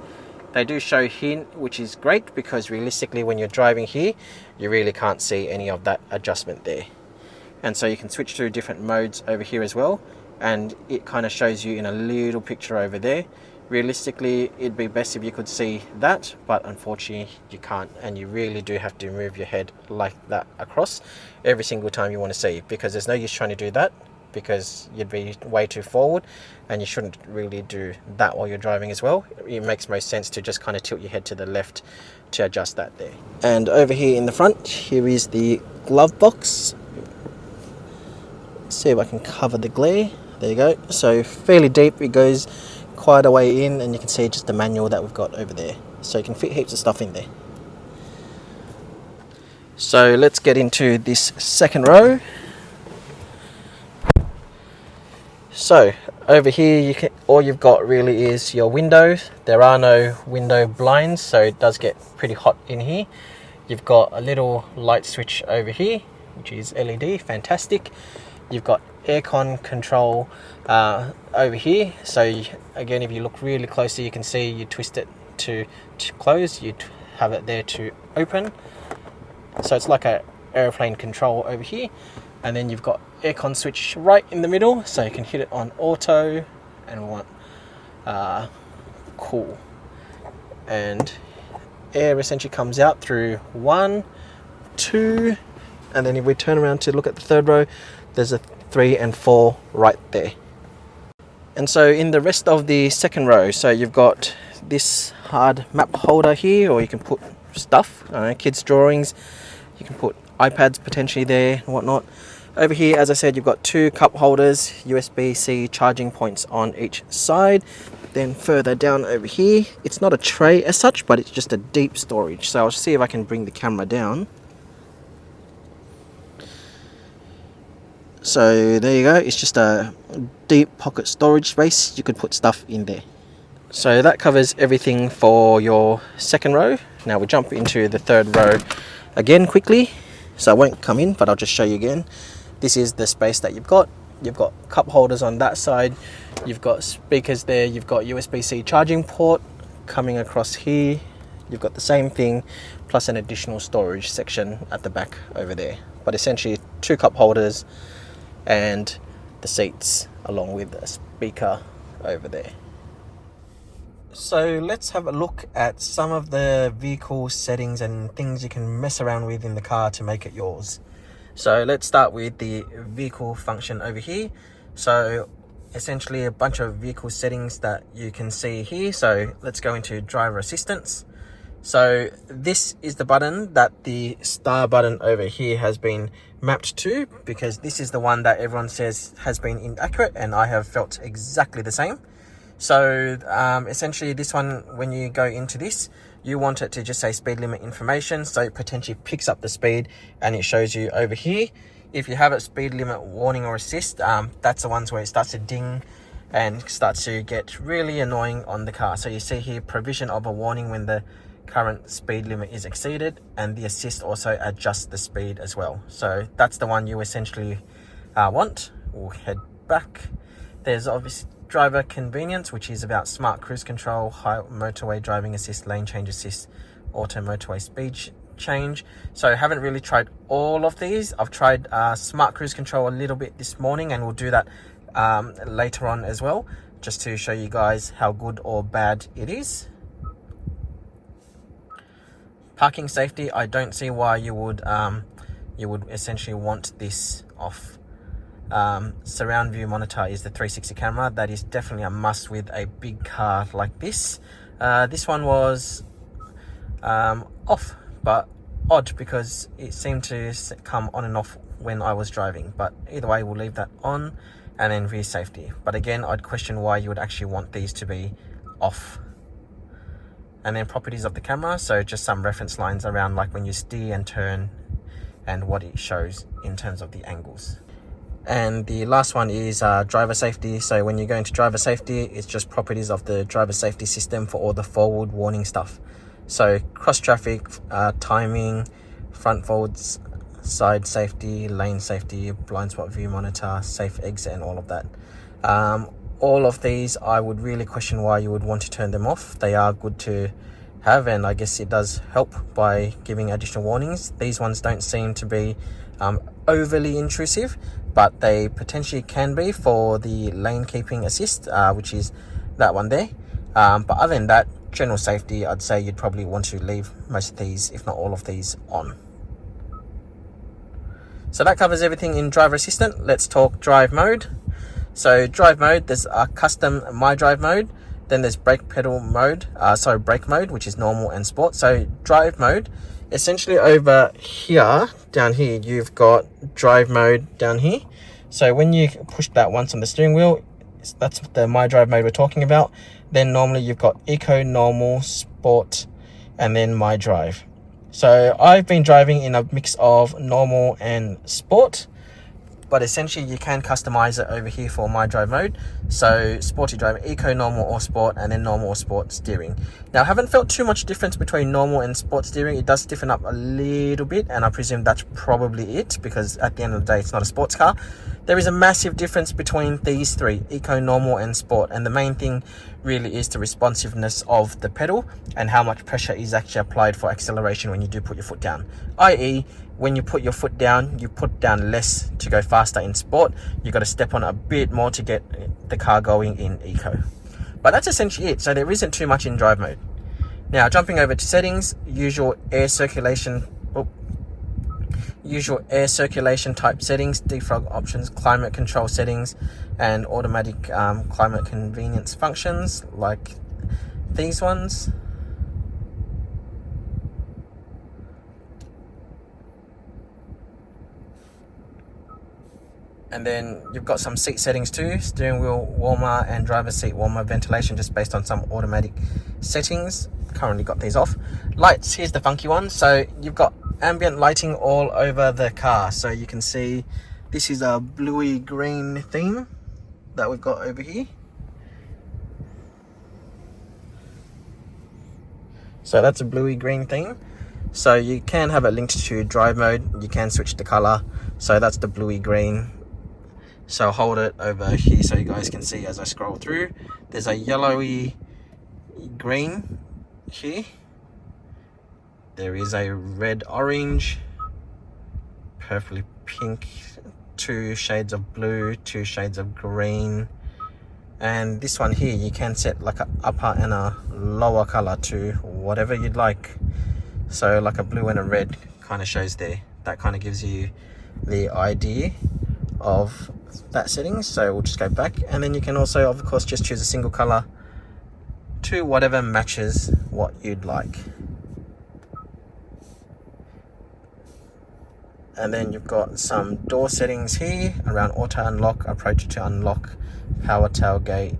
They do show here, which is great because realistically when you're driving here, you really can't see any of that adjustment there. And so you can switch through different modes over here as well. And it kind of shows you in a little picture over there. Realistically, it'd be best if you could see that, but unfortunately you can't. And you really do have to move your head like that across every single time you want to see, because there's no use trying to do that, because you'd be way too forward, and you shouldn't really do that while you're driving as well. It makes most sense to just kind of tilt your head to the left to adjust that there. And over here in the front, here is the glove box. Let's see if I can cover the glare. There you go. So fairly deep, it goes quite a way in, and you can see just the manual that we've got over there. So you can fit heaps of stuff in there. So let's get into this second row. So over here, all you've got really is your windows. There are no window blinds, so it does get pretty hot in here. You've got a little light switch over here, which is LED, fantastic. You've got aircon control over here. So again, if you look really closely, you can see you twist it to close, you have it there to open. So it's like a airplane control over here. And then you've got aircon switch right in the middle, so you can hit it on auto, and we want cool. And air essentially comes out through 1, 2, and then if we turn around to look at the third row, there's a 3 and 4 right there. And so in the rest of the second row, so you've got this hard map holder here, or you can put stuff, kids' drawings, you can put iPads potentially there and whatnot. Over here, as I said, you've got 2 cup holders, USB-C charging points on each side. Then further down over here, it's not a tray as such, but it's just a deep storage. So I'll see if I can bring the camera down. So there you go, it's just a deep pocket storage space. You could put stuff in there. So that covers everything for your second row. Now we jump into the third row again quickly. So I won't come in, but I'll just show you again. This is the space that you've got. You've got cup holders on that side. You've got speakers there. You've got USB-C charging port coming across here. You've got the same thing, plus an additional storage section at the back over there. But essentially 2 cup holders and the seats along with a speaker over there. So let's have a look at some of the vehicle settings and things you can mess around with in the car to make it yours. So let's start with the vehicle function over here. So essentially a bunch of vehicle settings that you can see here. So let's go into driver assistance. So this is the button that the star button over here has been mapped to, because this is the one that everyone says has been inaccurate, and I have felt exactly the same. So essentially this one, when you go into this, you want it to just say speed limit information, so it potentially picks up the speed and it shows you over here. If you have a speed limit warning or assist, that's the ones where it starts to ding and starts to get really annoying on the car. So you see here provision of a warning when the current speed limit is exceeded, and the assist also adjusts the speed as well. So that's the one you essentially want. We'll head back. There's obviously driver convenience, which is about smart cruise control, high motorway driving assist, lane change assist, auto motorway speed change. So I haven't really tried all of these. I've tried smart cruise control a little bit this morning, and we'll do that later on as well, just to show you guys how good or bad it is. Parking safety, I don't see why you would essentially want this off. Surround view monitor is the 360 camera. That is definitely a must with a big car like this. This one was off, but odd because it seemed to come on and off when I was driving. But either way, we'll leave that on. And then rear safety. But again, I'd question why you would actually want these to be off. And then properties of the camera, so just some reference lines around like when you steer and turn and what it shows in terms of the angles. And the last one is driver safety. So when you go into driver safety, it's just properties of the driver safety system for all the forward warning stuff. So cross traffic, timing, front forwards, side safety, lane safety, blind spot view monitor, safe exit, and all of that. All of these, I would really question why you would want to turn them off. They are good to have, and I guess it does help by giving additional warnings. These ones don't seem to be overly intrusive, but they potentially can be for the lane keeping assist, which is that one there. But other than that, general safety, I'd say you'd probably want to leave most of these, if not all of these, on. So that covers everything in driver assistant. Let's talk drive mode. So drive mode, there's a custom My Drive mode. Then there's brake pedal mode, brake mode, which is normal and sport. So drive mode, essentially over here, down here, you've got drive mode down here. So when you push that once on the steering wheel, that's the My Drive mode we're talking about. Then normally you've got eco, normal, sport, and then My Drive. So I've been driving in a mix of normal and sport, but essentially you can customize it over here for My Drive mode. So sporty driving, eco, normal, or sport, and then normal or sport steering. Now I haven't felt too much difference between normal and sport steering. It does stiffen up a little bit, and I presume that's probably it, because at the end of the day it's not a sports car. There is a massive difference between these three, eco, normal, and sport, and the main thing really is the responsiveness of the pedal and how much pressure is actually applied for acceleration when you do put your foot down. i.e., when you put your foot down, you put down less to go faster in sport. You've got to step on a bit more to get the car going in eco. But that's essentially it. So there isn't too much in drive mode. Now jumping over to settings, usual air circulation type settings, defrog options, climate control settings, and automatic climate convenience functions like these ones. And then you've got some seat settings too, steering wheel warmer and driver seat warmer ventilation, just based on some automatic settings. Currently got these off. Lights, here's the funky one. So you've got ambient lighting all over the car. So you can see this is a bluey green theme that we've got over here. So that's a bluey green theme. So you can have it linked to drive mode. You can switch the color. So that's the bluey green. So I'll hold it over here so you guys can see as I scroll through. There's a yellowy green here. There is a red orange, purpley pink, 2 shades of blue, 2 shades of green, and this one here you can set like an upper and a lower color to whatever you'd like. So like a blue and a red kind of shows there. That kind of gives you the idea of that setting. So we'll just go back, and then you can also of course just choose a single color to whatever matches what you'd like. And then you've got some door settings here around auto unlock, approach to unlock, power tailgate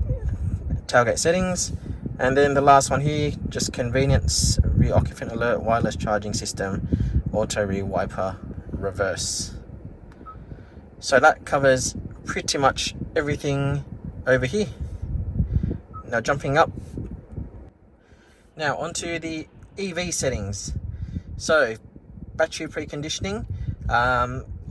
settings. And then the last one here, just convenience, rear occupant alert, wireless charging system, auto rear wiper, reverse. So that covers pretty much everything over here. Now jumping up. Now onto the EV settings. So battery preconditioning.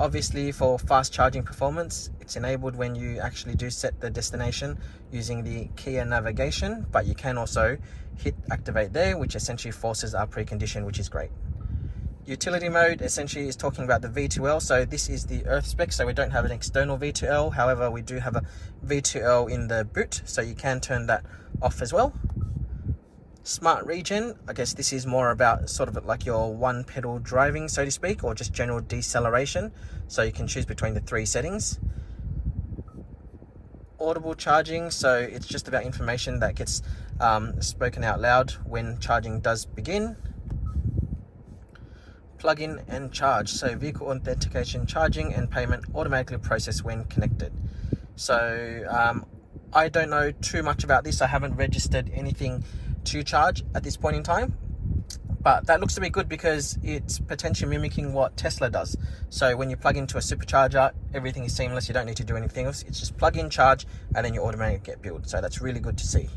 Obviously for fast charging performance, it's enabled when you actually do set the destination using the Kia navigation, but you can also hit activate there, which essentially forces our precondition, which is great. Utility mode essentially is talking about the V2L. So this is the Earth spec, so we don't have an external V2L. However, we do have a V2L in the boot, so you can turn that off as well. Smart regen, I guess this is more about sort of like your one pedal driving, so to speak, or just general deceleration. So you can choose between the 3 settings. Audible charging, so it's just about information that gets spoken out loud when charging does begin. Plug in and charge, so vehicle authentication, charging and payment automatically processed when connected. So I don't know too much about this. I haven't registered anything to charge at this point in time. But that looks to be good because it's potentially mimicking what Tesla does. So when you plug into a supercharger, everything is seamless. You don't need to do anything else. It's just plug in, charge, and then you automatically get built. So that's really good to see.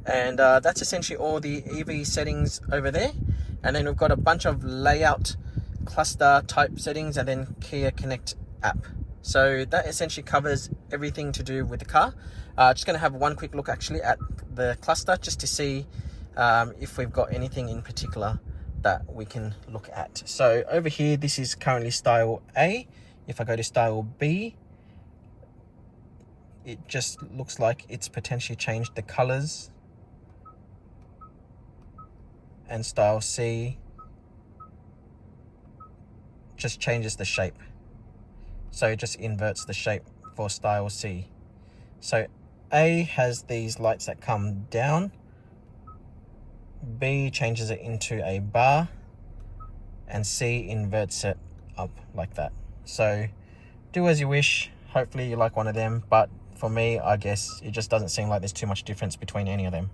And that's essentially all the EV settings over there. And then we've got a bunch of layout cluster type settings and then Kia Connect app. So that essentially covers everything to do with the car. Just going to have one quick look actually at the cluster just to see if we've got anything in particular that we can look at. So over here, this is currently style A. If I go to style B, it just looks like it's potentially changed the colors. And style C just changes the shape. So it just inverts the shape for style C. So A has these lights that come down. B changes it into a bar, and C inverts it up like that. So do as you wish. Hopefully you like one of them, but for me, I guess it just doesn't seem like there's too much difference between any of them.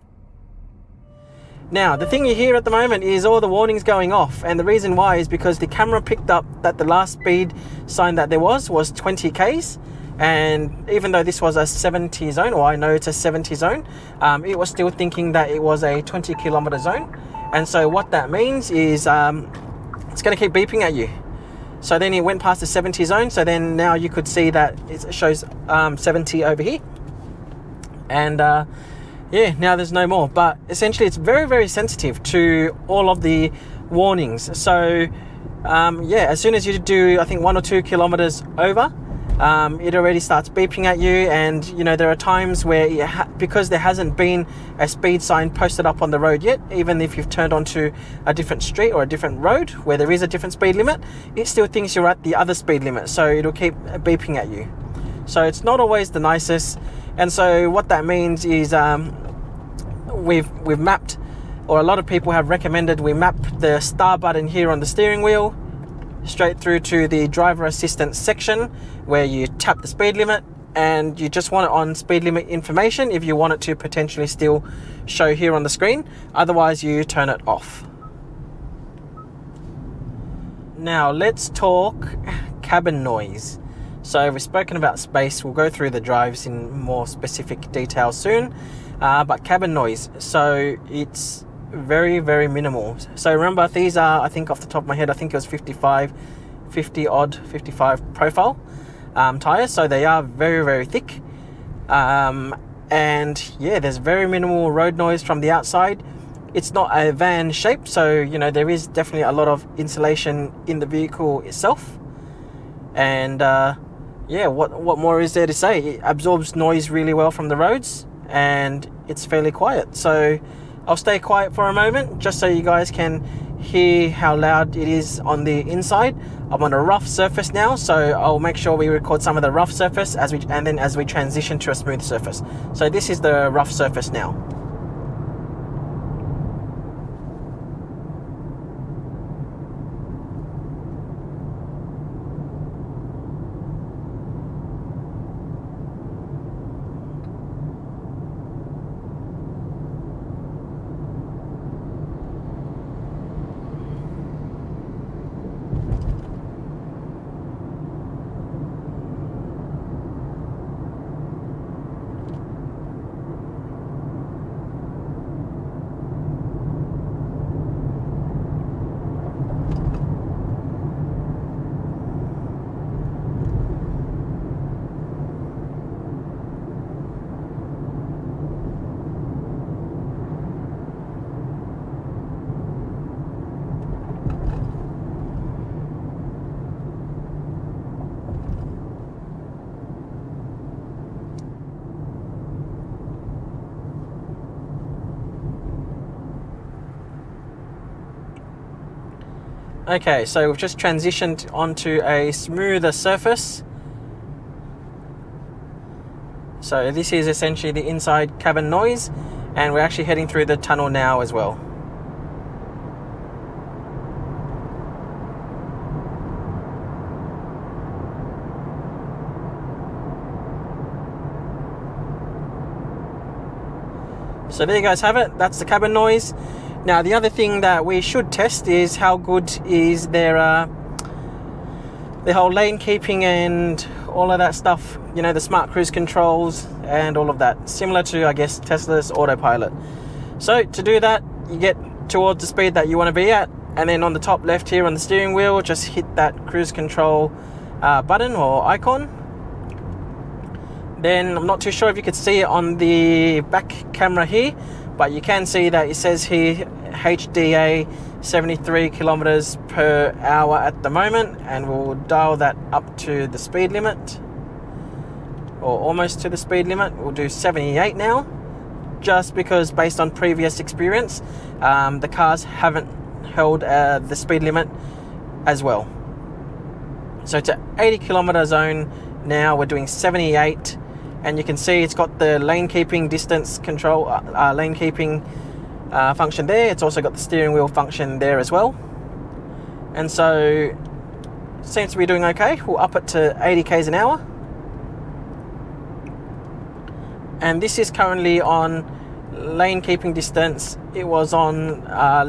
Now, the thing you hear at the moment is all the warnings going off, and the reason why is because the camera picked up that the last speed sign that there was 20 Ks. And even though this was a 70 zone, or I know it's a 70 zone, it was still thinking that it was a 20 kilometer zone. And so what that means is it's going to keep beeping at you. So then it went past the 70 zone. So then now you could see that it shows 70 over here. And yeah, now there's no more. But essentially it's very, very sensitive to all of the warnings. So yeah, as soon as you do, I think 1 or 2 kilometers over, it already starts beeping at you. And you know, there are times where because there hasn't been a speed sign posted up on the road yet, even if you've turned onto a different street or a different road where there is a different speed limit, it still thinks you're at the other speed limit, so it'll keep beeping at you. So it's not always the nicest. And so what that means is we've mapped, or a lot of people have recommended we map the star button here on the steering wheel straight through to the driver assistance section where you tap the speed limit, and you just want it on speed limit information if you want it to potentially still show here on the screen. Otherwise you turn it off. Now let's talk cabin noise. So we've spoken about space. We'll go through the drives in more specific detail soon, but cabin noise, so it's very, very minimal. So remember, these are, I think off the top of my head, I think it was 55 profile tires, so they are very, very thick, and yeah, there's very minimal road noise from the outside. It's not a van shape, so you know, there is definitely a lot of insulation in the vehicle itself. And yeah, what more is there to say? It absorbs noise really well from the roads, and it's fairly quiet. So I'll stay quiet for a moment just so you guys can hear how loud it is on the inside. I'm on a rough surface now, so I'll make sure we record some of the rough surface and then as we transition to a smooth surface. So this is the rough surface now. Okay, so we've just transitioned onto a smoother surface. So this is essentially the inside cabin noise, and we're actually heading through the tunnel now as well. So there you guys have it. That's the cabin noise. Now the other thing that we should test is how good is their whole lane keeping and all of that stuff, you know, the smart cruise controls and all of that, similar to, I guess, Tesla's autopilot. So to do that, you get towards the speed that you want to be at, and then on the top left here on the steering wheel, just hit that cruise control button or icon. Then I'm not too sure if you could see it on the back camera here, but you can see that it says here HDA 73 kilometers per hour at the moment, and we'll dial that up to the speed limit, or almost to the speed limit. We'll do 78 now, just because based on previous experience, the cars haven't held the speed limit as well. So to 80 kilometer zone now, we're doing 78, and you can see it's got the lane keeping distance control, lane keeping function there. It's also got the steering wheel function there as well, and so seems to be doing okay. We'll up it to 80 k's an hour, and this is currently on lane keeping distance. It was on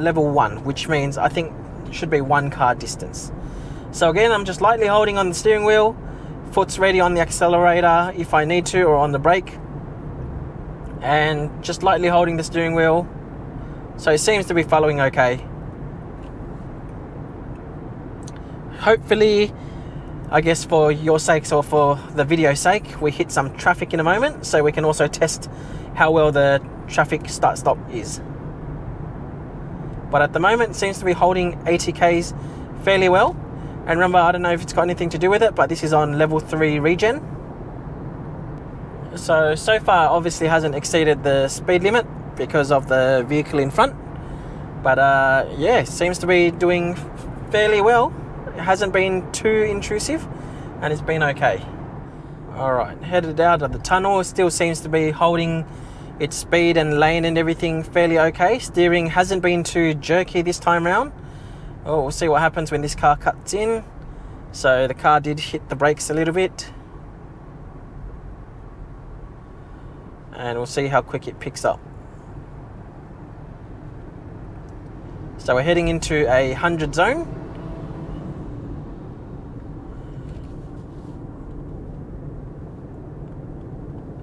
level 1, which means I think it should be 1 car distance. So again, I'm just lightly holding on the steering wheel, foot's ready on the accelerator if I need to, or on the brake, and just lightly holding the steering wheel. So it seems to be following okay. Hopefully, I guess for your sakes or for the video's sake, we hit some traffic in a moment, so we can also test how well the traffic start-stop is. But at the moment, it seems to be holding 80 k's fairly well. And remember, I don't know if it's got anything to do with it, but this is on level 3 regen. So far, obviously hasn't exceeded the speed limit because of the vehicle in front. But yeah, seems to be doing fairly well. It hasn't been too intrusive, and it's been okay. Alright, headed out of the tunnel. It still seems to be holding its speed and lane and everything fairly okay. Steering hasn't been too jerky this time round. Oh, we'll see what happens when this car cuts in. So the car did hit the brakes a little bit, and we'll see how quick it picks up. So we're heading into a 100 zone.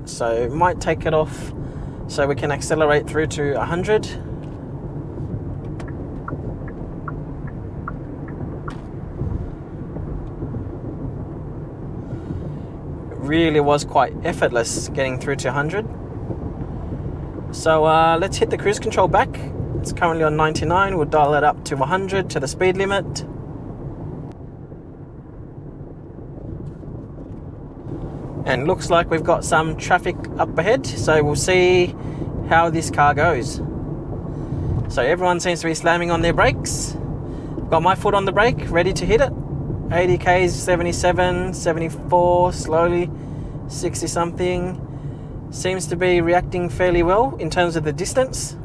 So might take it off so we can accelerate through to 100. Really was quite effortless getting through to 100. So let's hit the cruise control back. It's currently on 99. We'll dial it up to 100 to the speed limit. And looks like we've got some traffic up ahead, so we'll see how this car goes. So everyone seems to be slamming on their brakes. Got my foot on the brake, ready to hit it. 80 k's, 77, 74, slowly, 60 something. Seems to be reacting fairly well in terms of the distance.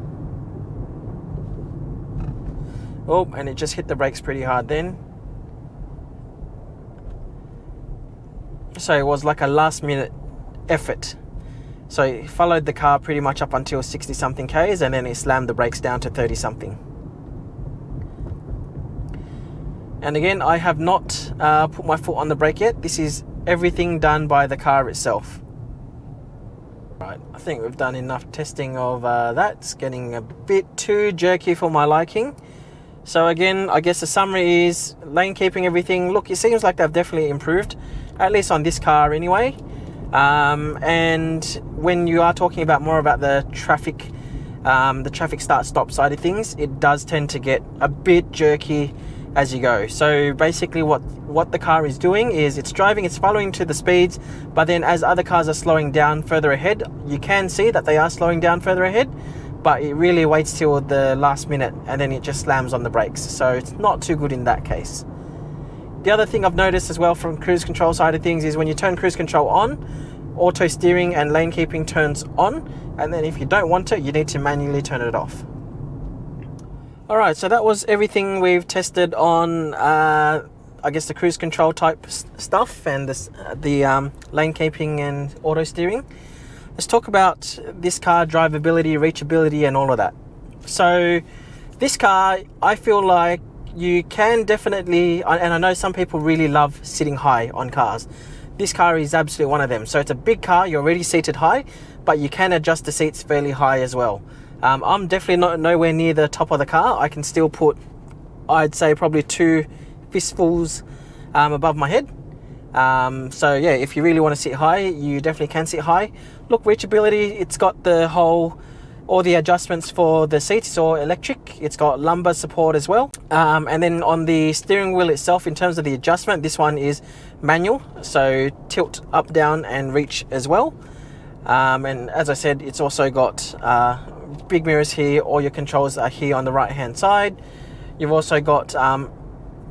Oh, and it just hit the brakes pretty hard then. So it was like a last minute effort. So it followed the car pretty much up until 60 something k's, and then it slammed the brakes down to 30 something. And again, I have not put my foot on the brake yet. This is everything done by the car itself. Right, I think we've done enough testing of that. It's getting a bit too jerky for my liking. So again, I guess the summary is lane keeping, everything. Look, it seems like they've definitely improved, at least on this car anyway. And when you are talking about more about the traffic start-stop side of things, it does tend to get a bit jerky as you go. So basically what the car is doing is it's driving, it's following to the speeds, but then as other cars are slowing down further ahead, you can see that they are slowing down further ahead, but it really waits till the last minute and then it just slams on the brakes. So it's not too good in that case. The other thing I've noticed as well from cruise control side of things is when you turn cruise control on, auto steering and lane keeping turns on, and then if you don't want it, you need to manually turn it off. Alright, so that was everything we've tested on, I guess the cruise control type stuff and the lane keeping and auto steering. let's talk about this car, drivability, reachability, and all of that. So this car, I feel like you can definitely, and I know some people really love sitting high on cars. This car is absolutely one of them. So it's a big car, you're already seated high, but you can adjust the seats fairly high as well. I'm definitely nowhere near the top of the car. I can still put, I'd say, probably 2 fistfuls above my head. So yeah, if you really want to sit high, you definitely can sit high. Look, reachability, it's got all the adjustments for the seats. It's all electric. It's got lumbar support as well. And then on the steering wheel itself, in terms of the adjustment, this one is manual, so tilt up, down, and reach as well. And as I said, it's also got big mirrors here. All your controls are here on the right hand side. You've also got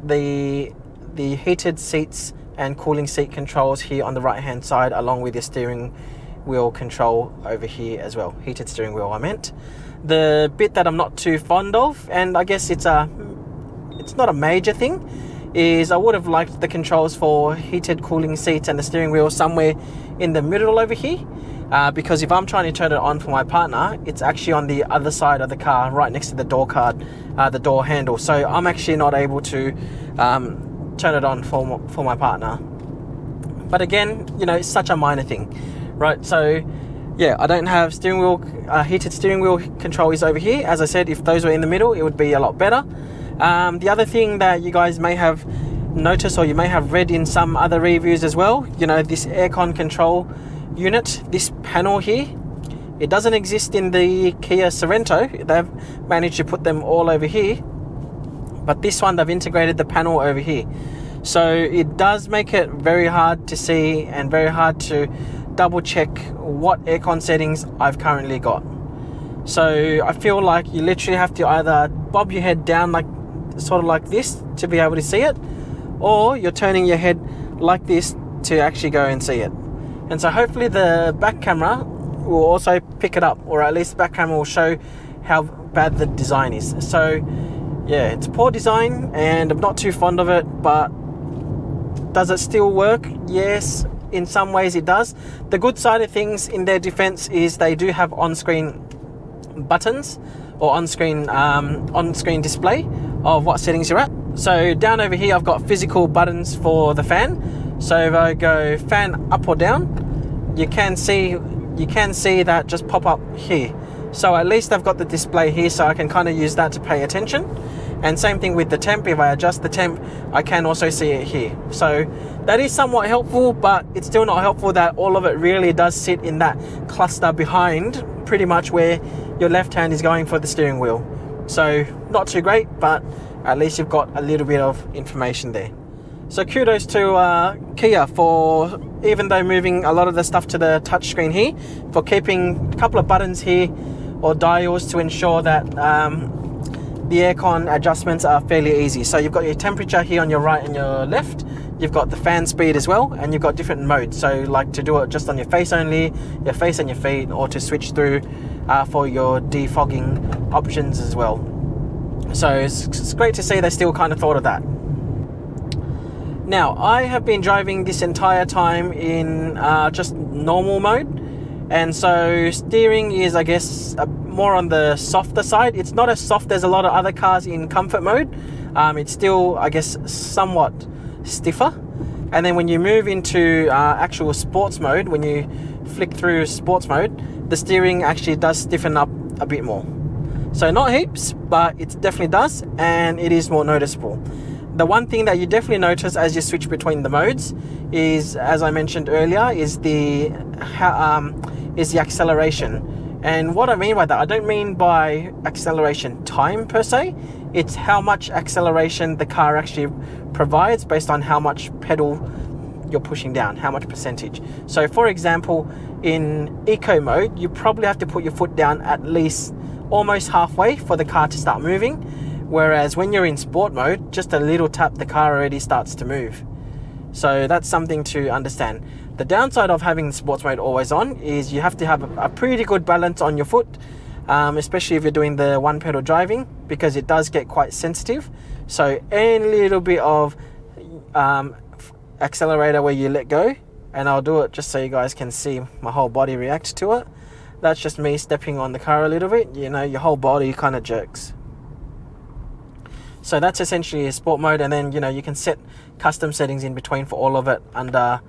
the heated seats and cooling seat controls here on the right hand side, along with your steering wheel control over here as well. Heated steering wheel, I meant. The bit that I'm not too fond of, and I guess it's not a major thing, is I would have liked the controls for heated cooling seats and the steering wheel somewhere in the middle over here, because if I'm trying to turn it on for my partner, it's actually on the other side of the car, right next to the door card, the door handle. So I'm actually not able to turn it on for my partner. But again, you know, it's such a minor thing, right? So yeah, I don't have steering wheel, heated steering wheel control is over here. As I said, if those were in the middle, it would be a lot better. The other thing that you guys may have noticed, or you may have read in some other reviews as well, you know, this aircon control unit, this panel here, it doesn't exist in the Kia Sorento. They've managed to put them all over here, but this one, they've integrated the panel over here. So it does make it very hard to see and very hard to double check what aircon settings I've currently got. So I feel like you literally have to either bob your head down, like sort of like this, to be able to see it, or you're turning your head like this to actually go and see it. And so hopefully the back camera will also pick it up, or at least the back camera will show how bad the design is. So yeah, it's poor design and I'm not too fond of it, but does it still work? Yes, in some ways it does. The good side of things, in their defense, is they do have on-screen buttons, or on-screen display of what settings you're at. So down over here I've got physical buttons for the fan. So if I go fan up or down, you can see that just pop up here. So at least I've got the display here, so I can kind of use that to pay attention. And same thing with the temp. If I adjust the temp, I can also see it here. So that is somewhat helpful, but it's still not helpful that all of it really does sit in that cluster behind, pretty much where your left hand is going for the steering wheel. So not too great, but at least you've got a little bit of information there. So kudos to Kia for, even though moving a lot of the stuff to the touchscreen here, for keeping a couple of buttons here, or dials, to ensure that the aircon adjustments are fairly easy. So you've got your temperature here on your right and your left. You've got the fan speed as well, and you've got different modes. So like to do it just on your face only, your face and your feet, or to switch through for your defogging options as well. So it's great to see they still kind of thought of that. Now, I have been driving this entire time in just normal mode. And so steering is, I guess, more on the softer side. It's not as soft as a lot of other cars in comfort mode. It's still, I guess, somewhat stiffer. And then when you move into actual sports mode, when you flick through sports mode, the steering actually does stiffen up a bit more. So not heaps, but it definitely does, and it is more noticeable. The one thing that you definitely notice as you switch between the modes is, as I mentioned earlier, is the acceleration. And what I mean by that, I don't mean by acceleration time per se. It's how much acceleration the car actually provides based on how much pedal you're pushing down, how much percentage. So for example, in eco mode, you probably have to put your foot down at least almost halfway for the car to start moving. Whereas when you're in sport mode, just a little tap, the car already starts to move. So that's something to understand. The downside of having the sports mode always on is you have to have a pretty good balance on your foot, especially if you're doing the one pedal driving, because it does get quite sensitive. So any little bit of accelerator where you let go and I'll do it just so you guys can see my whole body react to it. That's just me stepping on the car a little bit. You know, your whole body kind of jerks. So that's essentially a sport mode, and then, you know, you can set custom settings in between for all of it under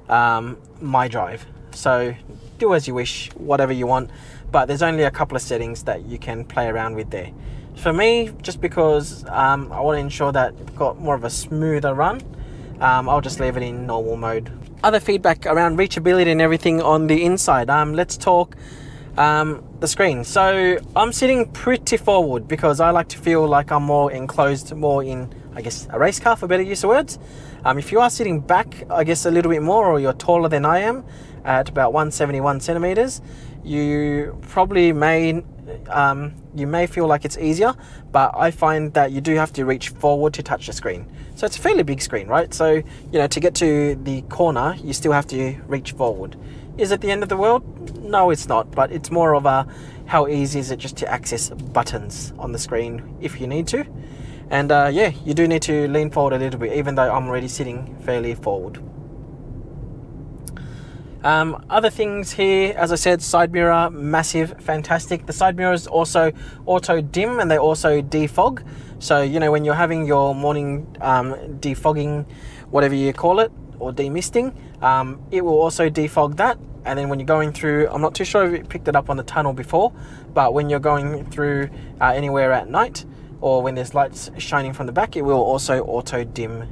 My Drive. So do as you wish, whatever you want, but there's only a couple of settings that you can play around with there. For me, just because I want to ensure that it's got more of a smoother run, I'll just leave it in normal mode. Other feedback around reachability and everything on the inside. Let's talk the screen. So I'm sitting pretty forward because I like to feel like I'm more enclosed, more in, I guess, a race car, for better use of words. If you are sitting back, I guess, a little bit more, or you're taller than I am at about 171 centimeters, you probably may feel like it's easier, but I find that you do have to reach forward to touch the screen. So it's a fairly big screen, right? So, you know, to get to the corner, you still have to reach forward. Is it the end of the world? No, it's not, but it's more of a, how easy is it just to access buttons on the screen if you need to. And yeah, you do need to lean forward a little bit, even though I'm already sitting fairly forward. Other things here, as I said, side mirror, massive, fantastic. The side mirrors also auto dim, and they also defog. So, you know, when you're having your morning defogging, whatever you call it, or demisting, it will also defog that. And then when you're going through, I'm not too sure if it picked it up on the tunnel before, but when you're going through anywhere at night, or when there's lights shining from the back, it will also auto dim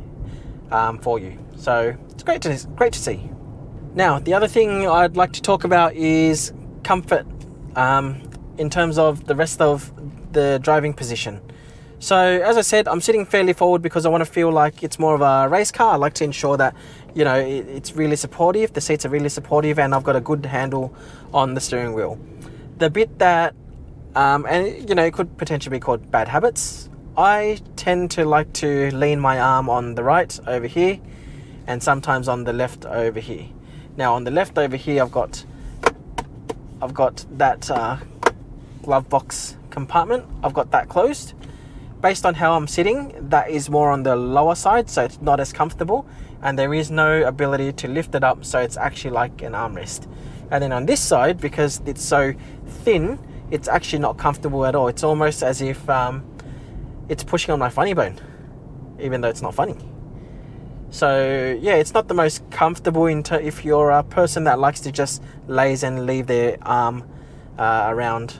for you. So it's great to see. Now, the other thing I'd like to talk about is comfort in terms of the rest of the driving position. So, as I said, I'm sitting fairly forward because I want to feel like it's more of a race car. I like to ensure that, you know, it's really supportive, the seats are really supportive, and I've got a good handle on the steering wheel. The bit that, and, you know, it could potentially be called bad habits. I tend to like to lean my arm on the right over here, and sometimes on the left over here. Now, on the left over here, I've got that glove box compartment. I've got that closed. Based on how I'm sitting, that is more on the lower side, so it's not as comfortable, and there is no ability to lift it up, so it's actually like an armrest. And then on this side, because it's so thin, it's actually not comfortable at all. It's almost as if it's pushing on my funny bone, even though it's not funny. So yeah, it's not the most comfortable if you're a person that likes to just laze and leave their arm around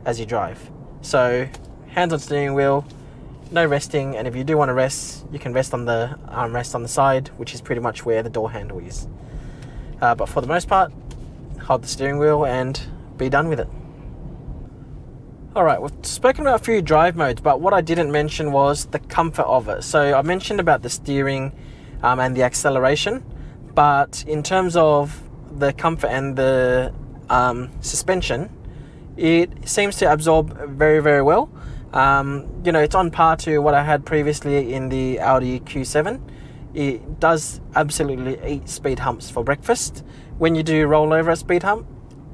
as you drive. So hands on steering wheel, no resting, and if you do want to rest, you can rest on the armrest on the side, which is pretty much where the door handle is. But for the most part, hold the steering wheel and be done with it. Alright, we've spoken about a few drive modes, but what I didn't mention was the comfort of it. So I mentioned about the steering and the acceleration, but in terms of the comfort and the suspension, it seems to absorb very, very well. You know, it's on par to what I had previously in the Audi Q7. It does absolutely eat speed humps for breakfast. When you do roll over a speed hump,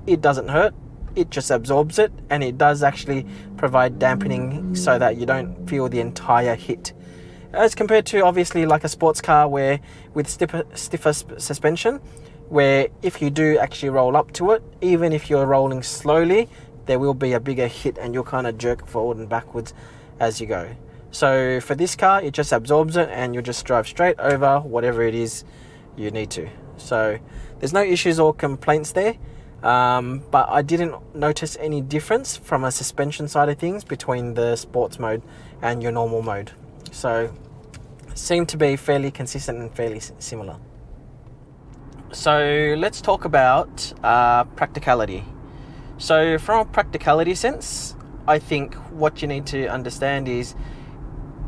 it doesn't hurt. It just absorbs it, and it does actually provide dampening so that you don't feel the entire hit. As compared to obviously like a sports car where with stiffer suspension, where if you do actually roll up to it, even if you're rolling slowly, there will be a bigger hit and you'll kind of jerk forward and backwards as you go. So for this car, it just absorbs it and you'll just drive straight over whatever it is you need to. So there's no issues or complaints there. But I didn't notice any difference from a suspension side of things between the sports mode and your normal mode. So seem to be fairly consistent and fairly similar. So let's talk about practicality. So from a practicality sense, I think what you need to understand is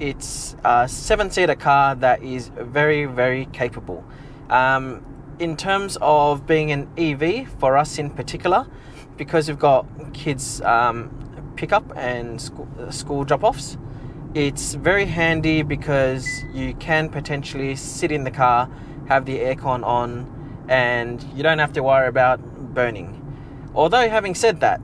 it's a 7-seater car that is very, very capable. In terms of being an EV, for us in particular, because we've got kids pickup and school drop-offs, it's very handy because you can potentially sit in the car, have the aircon on, and you don't have to worry about burning. Although having said that,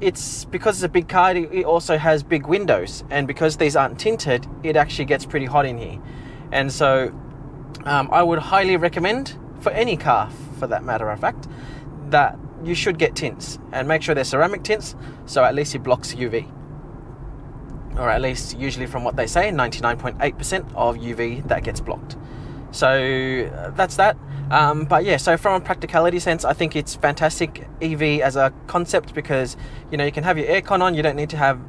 it's because it's a big car, it also has big windows, and because these aren't tinted, it actually gets pretty hot in here. And so I would highly recommend for any car for that matter of fact, that you should get tints, and make sure they're ceramic tints, so at least it blocks UV. Or at least, usually from what they say, 99.8% of UV that gets blocked. So that's that. But yeah, so from a practicality sense, I think it's fantastic EV as a concept, because you know, you can have your aircon on, you don't need to have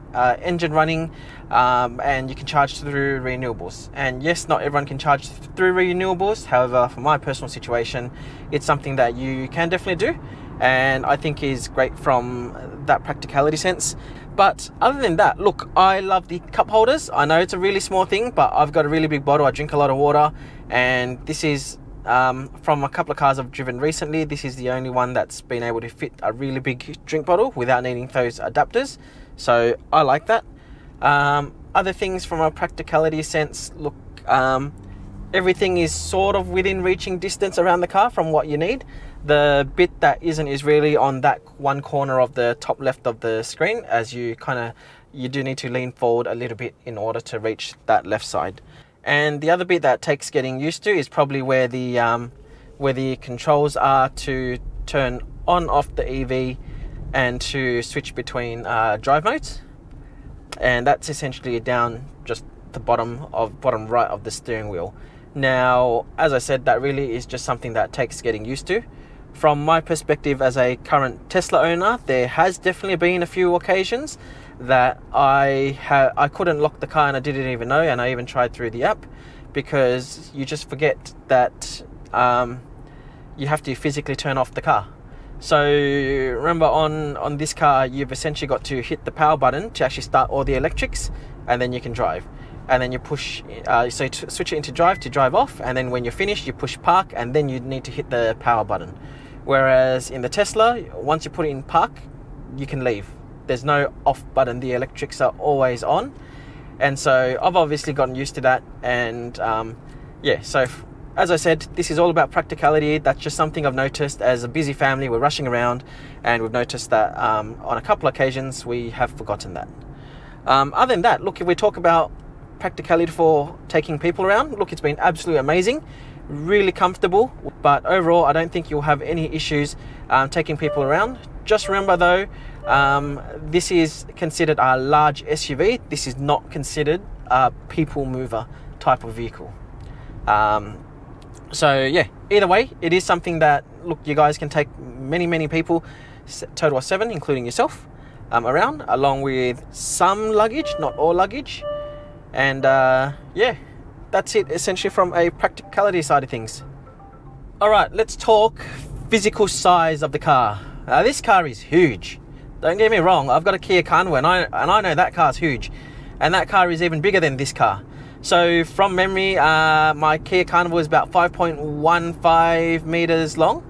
engine running, and you can charge through renewables. And yes, not everyone can charge through renewables. However, for my personal situation, it's something that you can definitely do, and I think is great from that practicality sense. But other than that, look, I love the cup holders. I know it's a really small thing, but I've got a really big bottle. I drink a lot of water, and this is from a couple of cars I've driven recently, this is the only one that's been able to fit a really big drink bottle without needing those adapters. So I like that. Other things from a practicality sense, look, everything is sort of within reaching distance around the car from what you need. The bit that isn't is really on that one corner of the top left of the screen, as you do need to lean forward a little bit in order to reach that left side. And the other bit that takes getting used to is probably where the controls are to turn on off the EV and to switch between drive modes. And that's essentially down just the bottom right of the steering wheel. Now, as I said, that really is just something that takes getting used to. From my perspective as a current Tesla owner, there has definitely been a few occasions that I couldn't lock the car and I didn't even know, and I even tried through the app, because you just forget that you have to physically turn off the car. So remember, on this car, you've essentially got to hit the power button to actually start all the electrics, and then you can drive. And then you push, so to switch it into drive to drive off, and then when you're finished, you push park, and then you need to hit the power button. Whereas in the Tesla, once you put it in park, you can leave. There's no off button, the electrics are always on. And so I've obviously gotten used to that, and yeah, so as I said, this is all about practicality. That's just something I've noticed. As a busy family, we're rushing around, and we've noticed that on a couple of occasions we have forgotten that. Other than that, look, if we talk about practicality for taking people around, look, it's been absolutely amazing, really comfortable. But overall, I don't think you'll have any issues taking people around. Just remember though, this is considered a large SUV. This is not considered a people mover type of vehicle. So yeah, either way, it is something that, look, you guys can take many people, total of 7, including yourself, around, along with some luggage, not all luggage. And yeah, that's it essentially from a practicality side of things. All right, let's talk physical size of the car. This car is huge. Don't get me wrong, I've got a Kia Carnival, and I know that car's huge, and that car is even bigger than this car. So from memory, my Kia Carnival is about 5.15 meters long,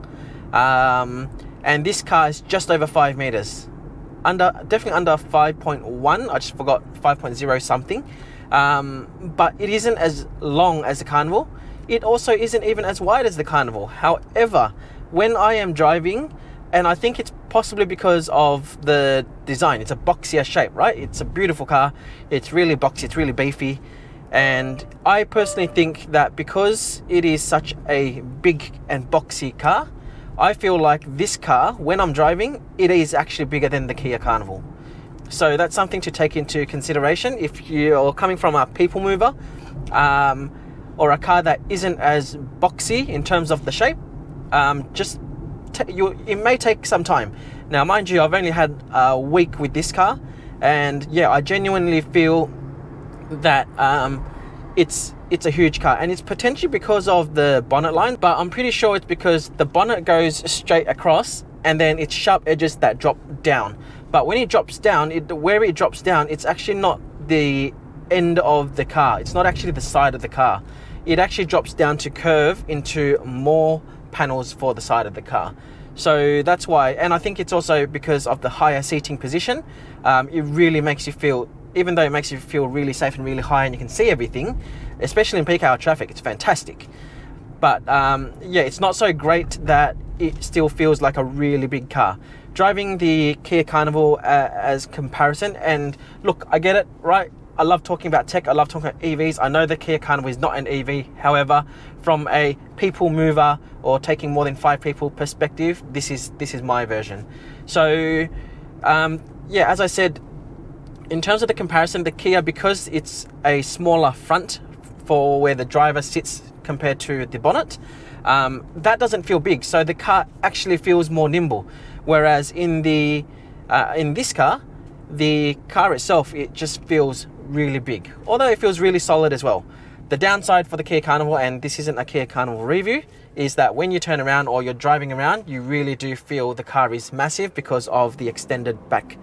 and this car is just over 5 meters. Definitely under 5.1. I just forgot 5.0 something. But it isn't as long as the Carnival. It also isn't even as wide as the Carnival. However, when I am driving, and I think it's possibly because of the design, it's a boxier shape, right? It's a beautiful car. It's really boxy, it's really beefy. And I personally think that because it is such a big and boxy car, I feel like this car, when I'm driving, it is actually bigger than the Kia Carnival. So that's something to take into consideration if you're coming from a people mover, or a car that isn't as boxy in terms of the shape. It may take some time. Now, mind you, I've only had a week with this car, and yeah, I genuinely feel that it's a huge car, and it's potentially because of the bonnet line, but I'm pretty sure it's because the bonnet goes straight across, and then it's sharp edges that drop down. But when it drops down, where it drops down, it's actually not the end of the car. It's not actually the side of the car. It actually drops down to curve into more panels for the side of the car. So that's why, and I think it's also because of the higher seating position. It really makes you feel, even though it makes you feel really safe and really high and you can see everything, especially in peak hour traffic, it's fantastic. But yeah, it's not so great that it still feels like a really big car. Driving the Kia Carnival as comparison, and look, I get it, right? I love talking about tech. I love talking about EVs. I know the Kia Carnival is not an EV. However, from a people mover or taking more than 5 people perspective, this is my version. So, yeah, as I said, in terms of the comparison, the Kia, because it's a smaller front for where the driver sits compared to the bonnet, that doesn't feel big. So the car actually feels more nimble. Whereas in this car, the car itself, it just feels really big, although it feels really solid as well. The downside for the Kia Carnival, and this isn't a Kia Carnival review, is that when you turn around or you're driving around, you really do feel the car is massive because of the extended back,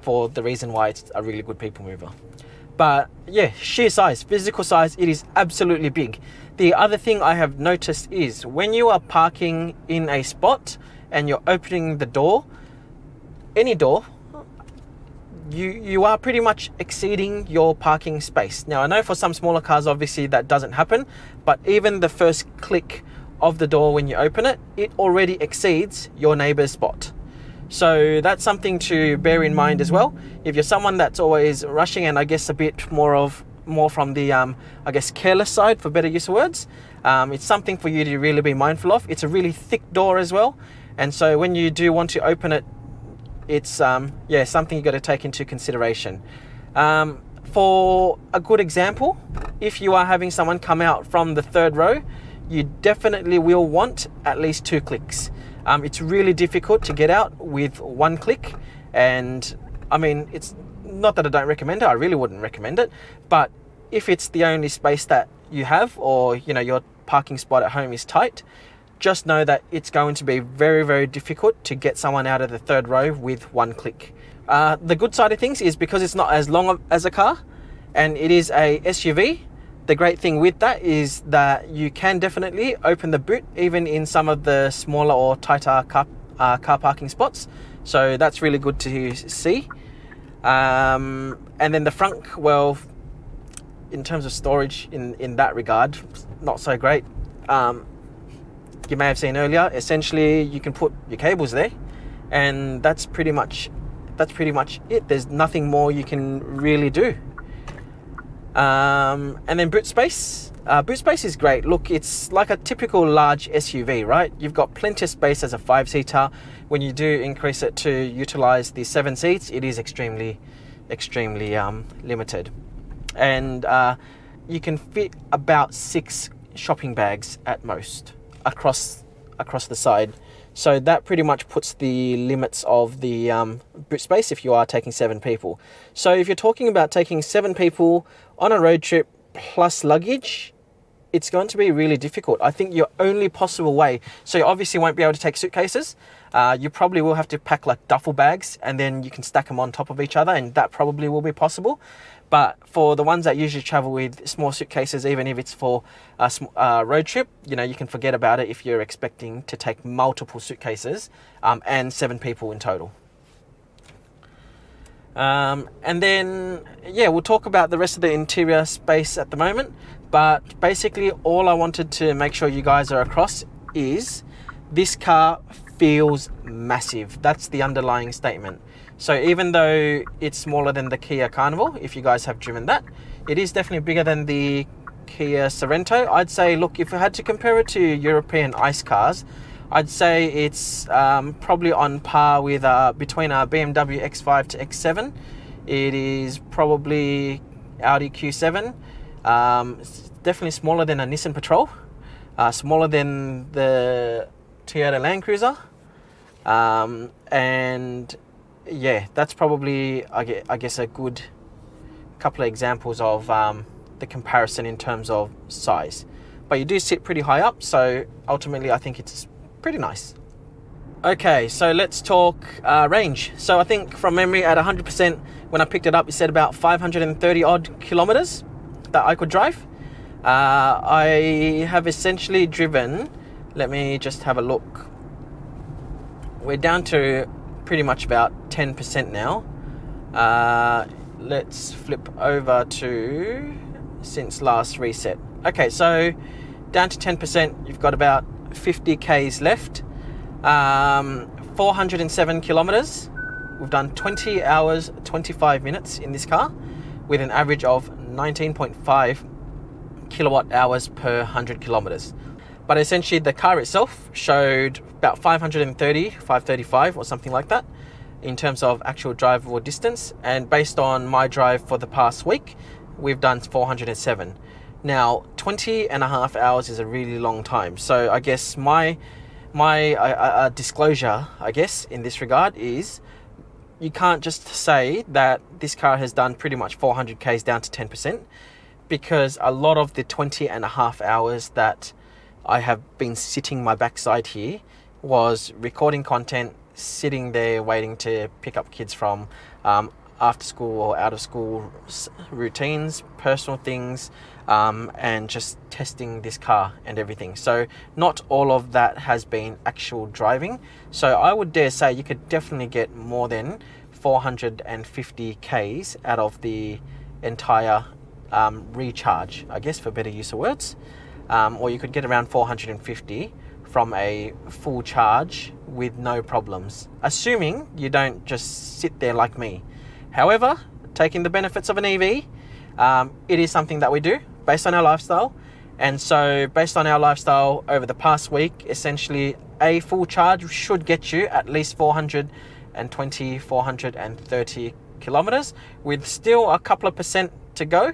for the reason why it's a really good people mover. But yeah, sheer size, physical size, it is absolutely big. The other thing I have noticed is when you are parking in a spot and you're opening the door, any door, you are pretty much exceeding your parking space. Now, I know for some smaller cars, obviously that doesn't happen, but even the first click of the door when you open it, it already exceeds your neighbor's spot. So that's something to bear in mind as well. If you're someone that's always rushing, and I guess a bit more from the, I guess, careless side, for better use of words, it's something for you to really be mindful of. It's a really thick door as well. And so when you do want to open it, it's yeah, something you got to take into consideration. For a good example, if you are having someone come out from the third row, you definitely will want at least 2 clicks. It's really difficult to get out with 1 click, and I mean, it's not that I don't recommend it, I really wouldn't recommend it, but if it's the only space that you have, or you know, your parking spot at home is tight, just know that it's going to be very, very difficult to get someone out of the third row with 1 click. The good side of things is because it's not as long as a car and it is a SUV, the great thing with that is that you can definitely open the boot even in some of the smaller or tighter car parking spots. So that's really good to see. And then the frunk, well, in terms of storage in that regard, not so great. You may have seen earlier, essentially you can put your cables there, and that's pretty much it. There's nothing more you can really do. And then boot space. Boot space is great. Look, it's like a typical large SUV, right? You've got plenty of space as a 5-seater. When you do increase it to utilize the 7 seats, it is extremely limited. And you can fit about 6 shopping bags at most across the side. So that pretty much puts the limits of the boot space if you are taking 7 people. So if you're talking about taking 7 people on a road trip plus luggage, it's going to be really difficult. I think your only possible way, so you obviously won't be able to take suitcases. You probably will have to pack like duffel bags, and then you can stack them on top of each other, and that probably will be possible. But for the ones that usually travel with small suitcases, even if it's for a road trip, you know, you can forget about it if you're expecting to take multiple suitcases and 7 people in total. And then, yeah, we'll talk about the rest of the interior space at the moment. But basically, all I wanted to make sure you guys are across is this car feels massive. That's the underlying statement. So even though it's smaller than the Kia Carnival, if you guys have driven that, it is definitely bigger than the Kia Sorento. I'd say, look, if I had to compare it to European ICE cars, I'd say it's probably on par with between a BMW X5 to X7. It is probably Audi Q7. It's definitely smaller than a Nissan Patrol, smaller than the Toyota Land Cruiser, and yeah, that's probably, I guess, a good couple of examples of the comparison in terms of size. But you do sit pretty high up, so ultimately I think it's pretty nice. Okay, so let's talk range. So I think from memory, at 100%, when I picked it up, it said about 530 odd kilometers that I could drive. I have essentially driven, let me just have a look. We're down to pretty much about 10% now. Let's flip over to since last reset. Okay, so down to 10%, you've got about 50 Ks left. 407 kilometers. We've done 20 hours, 25 minutes in this car, with an average of 19.5 kilowatt hours per 100 kilometers. But essentially the car itself showed about 535 or something like that in terms of actual drivable distance, and based on my drive for the past week, we've done 407. Now 20 and a half hours is a really long time, so I guess my disclosure, I guess, in this regard is you can't just say that this car has done pretty much 400 Ks down to 10%, because a lot of the 20 and a half hours that I have been sitting my backside here was recording content, sitting there waiting to pick up kids from after school or out of school routines, personal things, and just testing this car and everything. So not all of that has been actual driving. So I would dare say you could definitely get more than 450 Ks out of the entire recharge, I guess, for better use of words. Or you could get around 450 from a full charge with no problems, assuming you don't just sit there like me. However, taking the benefits of an EV, it is something that we do based on our lifestyle. And so based on our lifestyle over the past week, essentially a full charge should get you at least 420, 430 kilometers with still a couple of percent to go.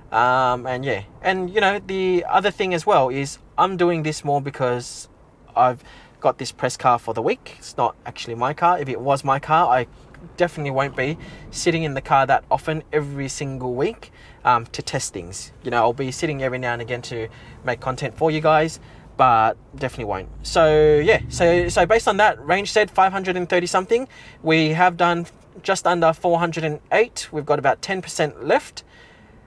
And yeah, and you know, the other thing as well is I'm doing this more because I've got this press car for the week. It's not actually my car. If it was my car, I definitely won't be sitting in the car that often every single week to test things. You know, I'll be sitting every now and again to make content for you guys, but definitely won't. So yeah, so based on that, range said 530 something. We have done just under 408. We've got about 10% left.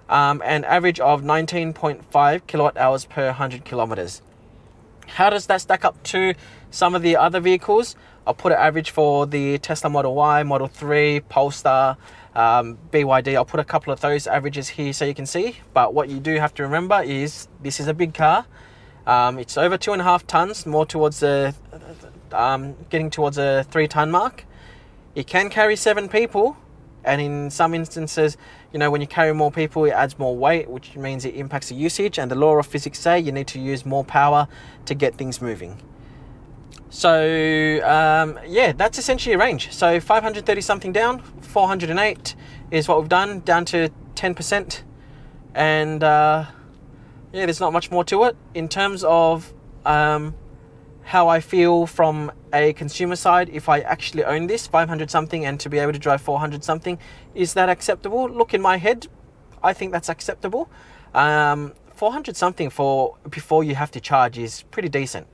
An average of 19.5 kilowatt hours per 100 kilometers. How does that stack up to some of the other vehicles? I'll put an average for the Tesla Model Y, Model 3, Polestar, BYD. I'll put a couple of those averages here so you can see. But what you do have to remember is this is a big car. It's over 2.5 tons, more towards the getting towards a 3-ton mark. It can carry 7 people. And in some instances, you know, when you carry more people, it adds more weight, which means it impacts the usage. And the law of physics say you need to use more power to get things moving. So, yeah, that's essentially a range. So 530 something down, 408 is what we've done, down to 10%. And, yeah, there's not much more to it. In terms of how I feel from a consumer side, if I actually own this 500 something and to be able to drive 400 something, is that acceptable? Look, in my head, I think that's acceptable. 400 something for before you have to charge is pretty decent.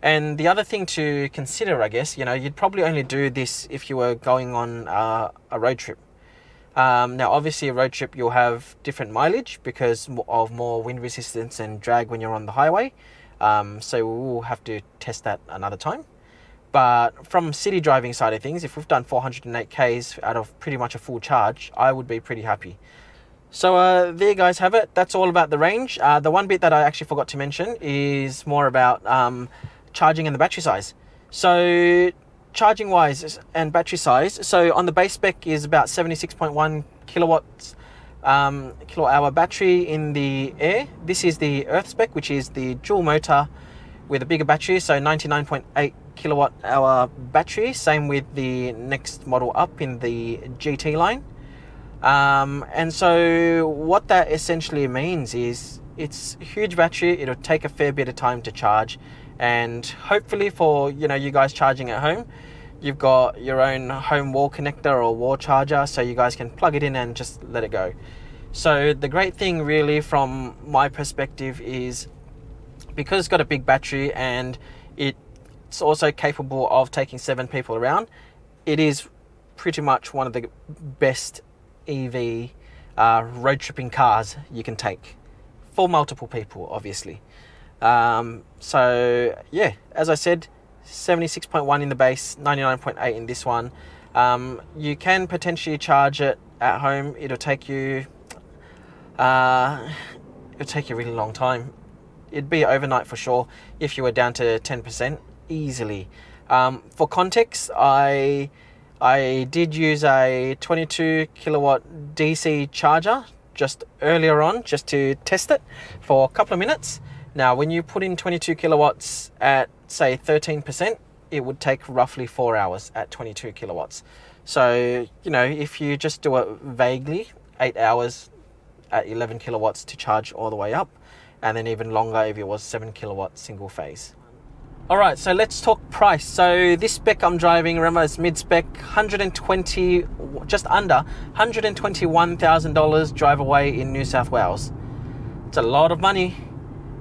And the other thing to consider, I guess, you know, you'd probably only do this if you were going on a road trip. Now, obviously, a road trip, you'll have different mileage because of more wind resistance and drag when you're on the highway. So we'll have to test that another time. But from city driving side of things, if we've done 408 Ks out of pretty much a full charge, I would be pretty happy. So there you guys have it. That's all about the range. The one bit that I actually forgot to mention is more about charging and the battery size. So charging wise and battery size. So on the base spec is about 76.1 kilowatts kilowatt hour battery in the Air. This is the Earth spec, which is the dual motor with a bigger battery, so 99.8 kilowatt hour battery. Same with the next model up in the GT-Line. And so what that essentially means is it's a huge battery. It'll take a fair bit of time to charge, and hopefully for, you know, you guys charging at home, you've got your own home wall connector or wall charger, so you guys can plug it in and just let it go. So the great thing really from my perspective is because it's got a big battery and it's also capable of taking 7 people around, it is pretty much one of the best EV road tripping cars you can take for multiple people, obviously. So yeah, as I said, 76.1 in the base, 99.8 in this one. You can potentially charge it at home. It'll take you a really long time. It'd be overnight for sure if you were down to 10% easily. For context, I I did use a 22 kilowatt DC charger just earlier on, just to test it for a couple of minutes. Now, when you put in 22 kilowatts at say 13%, it would take roughly 4 hours at 22 kilowatts. So, you know, if you just do it vaguely, 8 hours at 11 kilowatts to charge all the way up, and then even longer if it was 7 kilowatt single phase. All right, so let's talk price. So this spec I'm driving, remember, it's mid-spec, just under $121,000 drive away in New South Wales. It's a lot of money.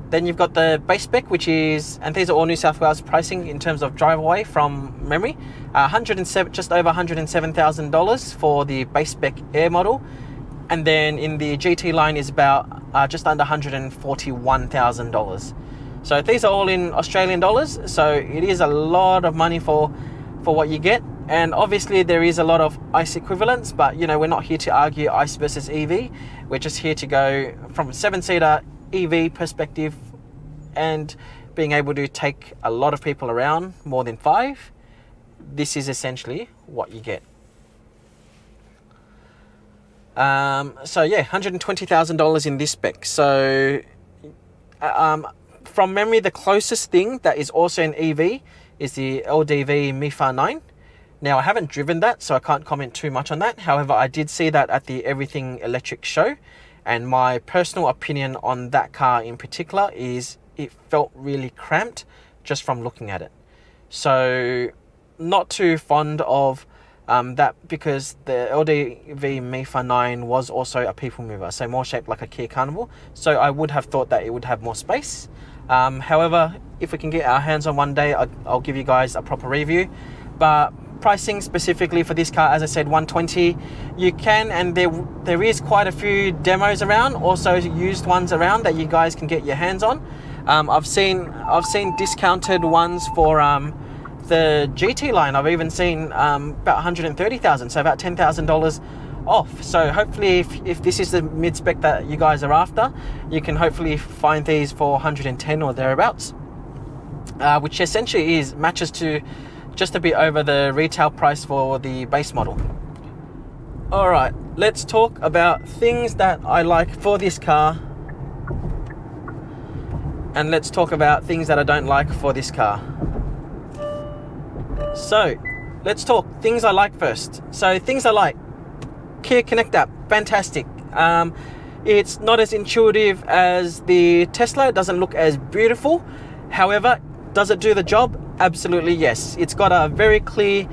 Then you've got the base spec, which is, and these are all New South Wales pricing in terms of drive away from memory, just over $107,000 for the base spec Air model. And then in the GT line is about just under $141,000. So these are all in Australian dollars. So it is a lot of money for what you get. And obviously there is a lot of ICE equivalents, but you know, we're not here to argue ICE versus EV. We're just here to go from a 7-seater EV perspective and being able to take a lot of people around, more than 5. This is essentially what you get. So yeah, $120,000 in this spec. So from memory, the closest thing that is also an EV is the LDV MIFA 9. Now, I haven't driven that, so I can't comment too much on that. However, I did see that at the Everything Electric show, and my personal opinion on that car in particular is it felt really cramped just from looking at it. So not too fond of that, because the LDV MIFA 9 was also a people mover, so more shaped like a Kia Carnival. So I would have thought that it would have more space. However, if we can get our hands on one day, I'll give you guys a proper review. But pricing specifically for this car, as I said, 120. You can, and there is quite a few demos around, also used ones around that you guys can get your hands on. I've seen discounted ones for the GT line. I've even seen about 130,000, so about $10,000 off. So hopefully if this is the mid-spec that you guys are after, you can hopefully find these for 110 or thereabouts, which essentially matches to just a bit over the retail price for the base model. All right, let's talk about things that I like for this car, and let's talk about things that I don't like for this car. So let's talk things I like first. So things I like: Kia Connect app, fantastic. It's not as intuitive as the Tesla. It doesn't look as beautiful. However, does it do the job? Absolutely yes. It's got a very clear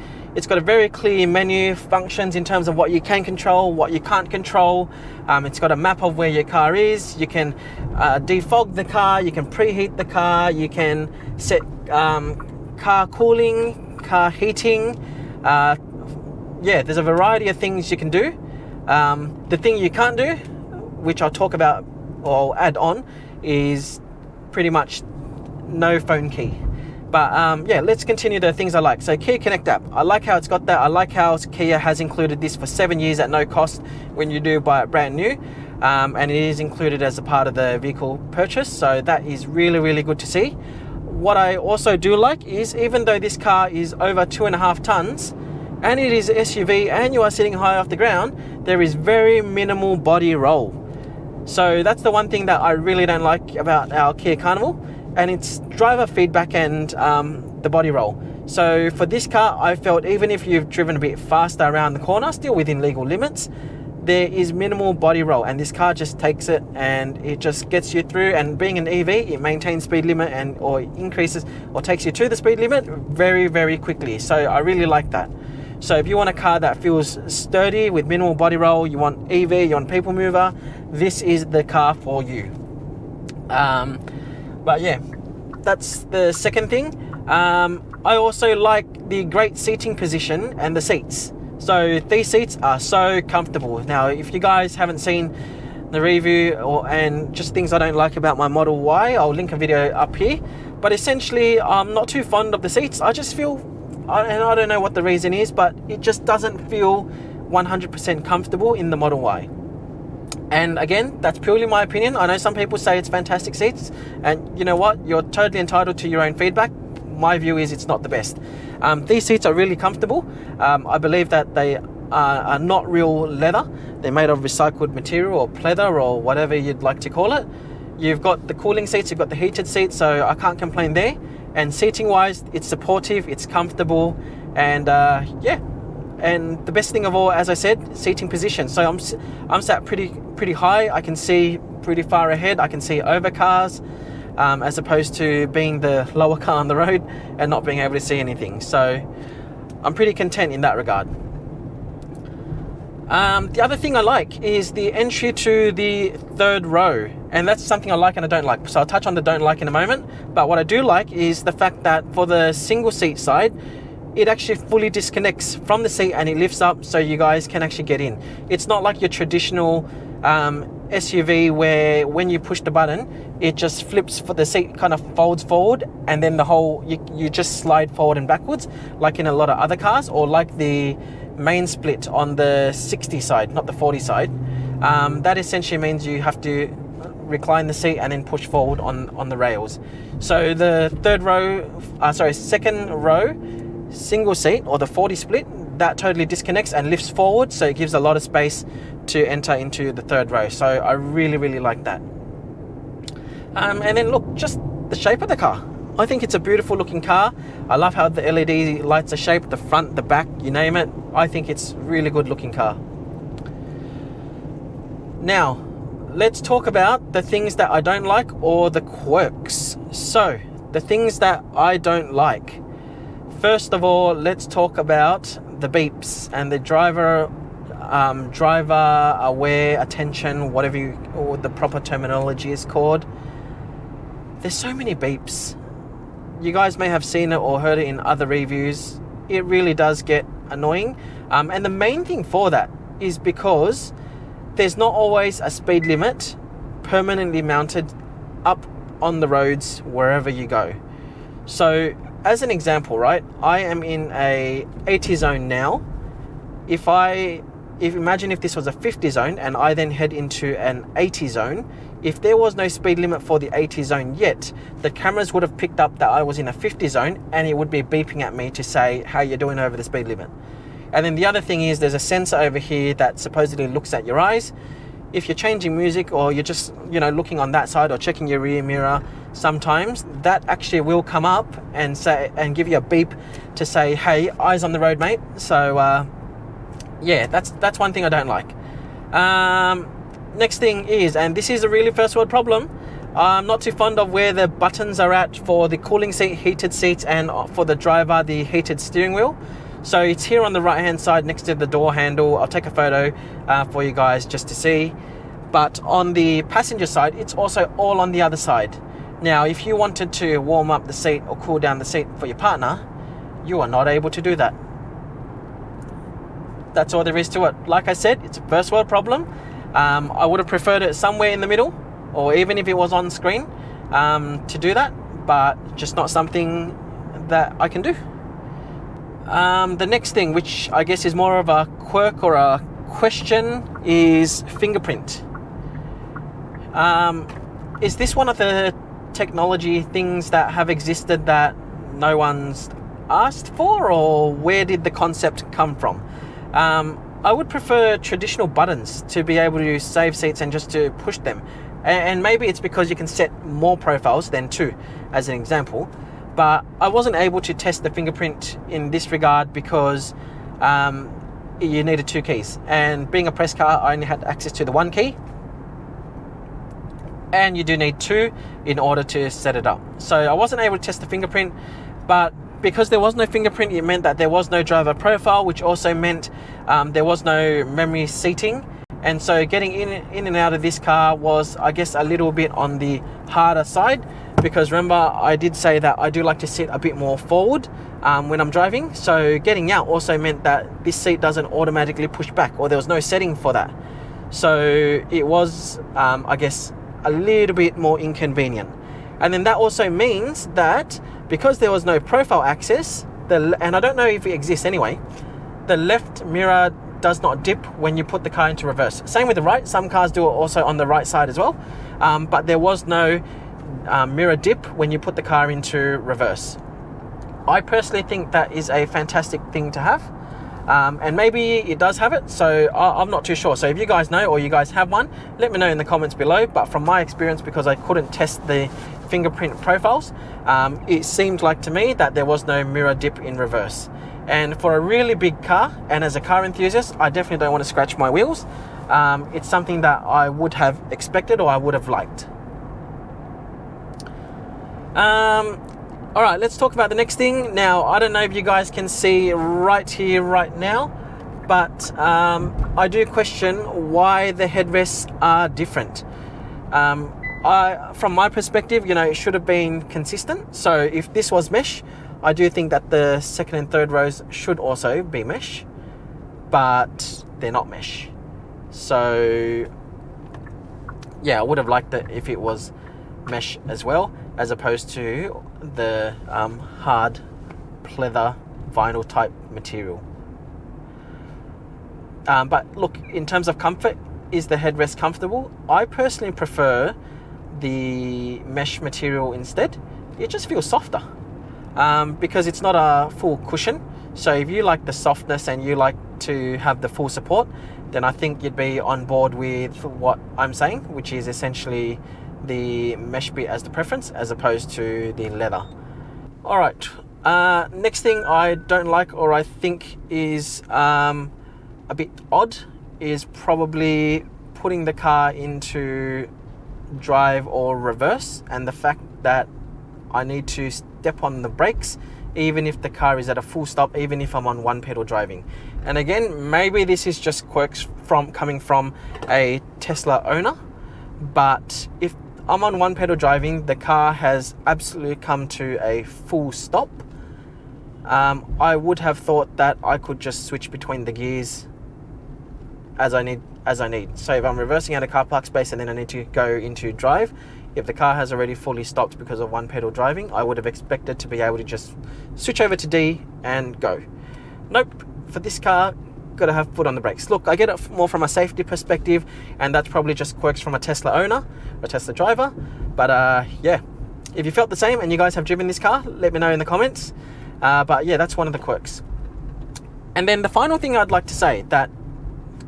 menu functions in terms of what you can control, what you can't control. It's got a map of where your car is. You can defog the car, you can preheat the car, you can set car cooling, car heating. Yeah, there's a variety of things you can do. The thing you can't do, which I'll talk about or add on, is pretty much no phone key. But yeah, let's continue the things I like. So Kia Connect app, I like how it's got that. I like how Kia has included this for 7 years at no cost when you do buy it brand new. And it is included as a part of the vehicle purchase. So that is really, really good to see. What I also do like is, even though this car is over 2.5 tons and it is an SUV and you are sitting high off the ground, there is very minimal body roll. So that's the one thing that I really don't like about our Kia Carnival, and it's driver feedback and the body roll. So for this car, I felt even if you've driven a bit faster around the corner, still within legal limits, there is minimal body roll, and this car just takes it and it just gets you through. And being an EV, it maintains speed limit or increases or takes you to the speed limit very, very quickly. So I really like that. So if you want a car that feels sturdy with minimal body roll, you want EV, you want people mover, this is the car for you. But yeah, that's the second thing. I also like the great seating position and the seats. So these seats are so comfortable. Now, if you guys haven't seen the review and just things I don't like about my Model Y, I'll link a video up here. But essentially, I'm not too fond of the seats. I just feel, and I don't know what the reason is, but it just doesn't feel 100% comfortable in the Model Y. And again, that's purely my opinion. I know some people say it's fantastic seats, and you know what? You're totally entitled to your own feedback. my view is it's not the best. These seats are really comfortable. I believe that they are not real leather. They're made of recycled material or pleather or whatever you'd like to call it. You've got the cooling seats, you've got the heated seats, so I can't complain there. And seating wise, it's supportive, it's comfortable, and yeah. And the best thing of all, as I said, seating position. So I'm sat pretty high. I can see pretty far ahead. I can see over cars, as opposed to being the lower car on the road and not being able to see anything. So I'm pretty content in that regard. The other thing I like is the entry to the third row, and that's something I like and I don't like. So I'll touch on the don't like in a moment. But what I do like is the fact that for the single seat side, it actually fully disconnects from the seat and it lifts up so you guys can actually get in. It's not like your traditional SUV where when you push the button, it just flips, for the seat kind of folds forward, and then the whole, you just slide forward and backwards like in a lot of other cars, or like the main split on the 60 side, not the 40 side. That essentially means you have to recline the seat and then push forward on the rails. So the second row single seat, or the 40 split, that totally disconnects and lifts forward, so it gives a lot of space to enter into the third row. So I really like that. And then look, just the shape of the car. I think it's a beautiful looking car. I love how the LED lights are shaped, the front, the back, you name it. I think it's a really good looking car. Now, let's talk about the things that I don't like, or the quirks. So, the things that I don't like. First of all, let's talk about the beeps and the driver aware attention, whatever or the proper terminology is called. There's so many beeps. You guys may have seen it or heard it in other reviews. It really does get annoying. And the main thing for that is because there's not always a speed limit permanently mounted up on the roads wherever you go. So, as an example, right, I am in a 80 zone now. Imagine if this was a 50 zone and I then head into an 80 zone, if there was no speed limit for the 80 zone yet, the cameras would have picked up that I was in a 50 zone and it would be beeping at me to say how you're doing over the speed limit. And then the other thing is there's a sensor over here that supposedly looks at your eyes. If you're changing music or you're just, looking on that side or checking your rear mirror, sometimes that actually will come up and say, and give you a beep to say, hey, eyes on the road, mate. So yeah, that's one thing I don't like. Next thing is, and this is a really first world problem, I'm not too fond of where the buttons are at for the cooling seat, heated seats, and for the driver, the heated steering wheel. So it's here on the right hand side next to the door handle. I'll take a photo for you guys just to see. But on the passenger side, it's also all on the other side. Now, if you wanted to warm up the seat or cool down the seat for your partner, you are not able to do that. That's all there is to it. Like I said, it's a first world problem. I would have preferred it somewhere in the middle, or even if it was on screen, to do that, but just not something that I can do. The next thing, which I guess is more of a quirk or a question, is fingerprint. Is this one of the technology things that have existed that no one's asked for, or where did the concept come from? I would prefer traditional buttons to be able to save seats and just to push them. And maybe it's because you can set more profiles than two, as an example. But I wasn't able to test the fingerprint in this regard because you needed two keys. And being a press car, I only had access to the one key. And you do need two in order to set it up. So I wasn't able to test the fingerprint, but because there was no fingerprint, it meant that there was no driver profile, which also meant there was no memory seating. And so getting in and out of this car was, I guess, a little bit on the harder side, because remember, I did say that I do like to sit a bit more forward when I'm driving. So getting out also meant that this seat doesn't automatically push back, or there was no setting for that. So it was, I guess, a little bit more inconvenient. And then that also means that because there was no profile access, and I don't know if it exists anyway, the left mirror does not dip when you put the car into reverse. Same with the right. Some cars do it also on the right side as well. But there was no mirror dip when you put the car into reverse. I personally think that is a fantastic thing to have. And maybe it does have it, so I'm not too sure. So if you guys know or you guys have one, let me know in the comments below. But from my experience, because I couldn't test the fingerprint profiles, it seemed like to me that there was no mirror dip in reverse. And for a really big car, and as a car enthusiast, I definitely don't want to scratch my wheels. It's something that I would have expected or I would have liked. All right, let's talk about the next thing. Now, I don't know if you guys can see right here, right now, but I do question why the headrests are different. From my perspective, you know, it should have been consistent. So if this was mesh, I do think that the second and third rows should also be mesh, but they're not mesh. So yeah, I would have liked it if it was mesh as well, as opposed to the hard pleather vinyl type material. But look, in terms of comfort, is the headrest comfortable? I personally prefer the mesh material instead. It just feels softer because it's not a full cushion. So if you like the softness and you like to have the full support, then I think you'd be on board with what I'm saying, which is essentially the mesh bit as the preference as opposed to the leather. All right, next thing I don't like, or I think is a bit odd, is probably putting the car into drive or reverse, and the fact that I need to step on the brakes even if the car is at a full stop, even if I'm on one pedal driving. And again, maybe this is just quirks from coming from a Tesla owner, but if I'm on one pedal driving, the car has absolutely come to a full stop, I would have thought that I could just switch between the gears as I need. So if I'm reversing out a car park space and then I need to go into drive, if the car has already fully stopped because of one pedal driving, I would have expected to be able to just switch over to D and go. Nope, for this car, got to have foot on the brakes. Look, I get it more from a safety perspective, and that's probably just quirks from a Tesla owner, a Tesla driver. But yeah, if you felt the same and you guys have driven this car, let me know in the comments. But yeah, that's one of the quirks. And then the final thing I'd like to say, that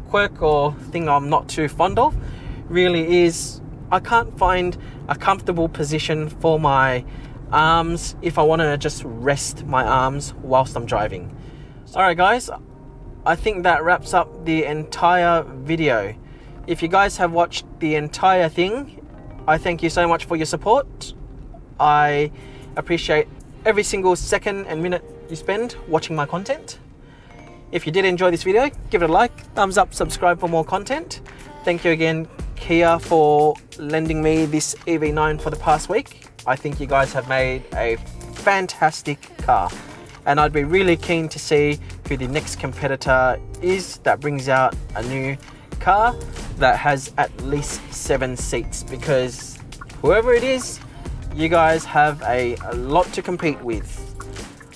quirk or thing I'm not too fond of, really is I can't find a comfortable position for my arms if I want to just rest my arms whilst I'm driving. Alright guys, I think that wraps up the entire video. If you guys have watched the entire thing, I thank you so much for your support. I appreciate every single second and minute you spend watching my content. If you did enjoy this video, give it a like, thumbs up, subscribe for more content. Thank you again, Kia, for lending me this EV9 for the past week. I think you guys have made a fantastic car, and I'd be really keen to see who the next competitor is that brings out a new car that has at least 7 seats, because whoever it is, you guys have a lot to compete with.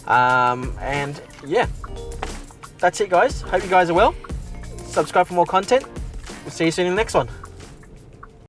And yeah, that's it guys. Hope you guys are well. Subscribe for more content. We'll see you soon in the next one.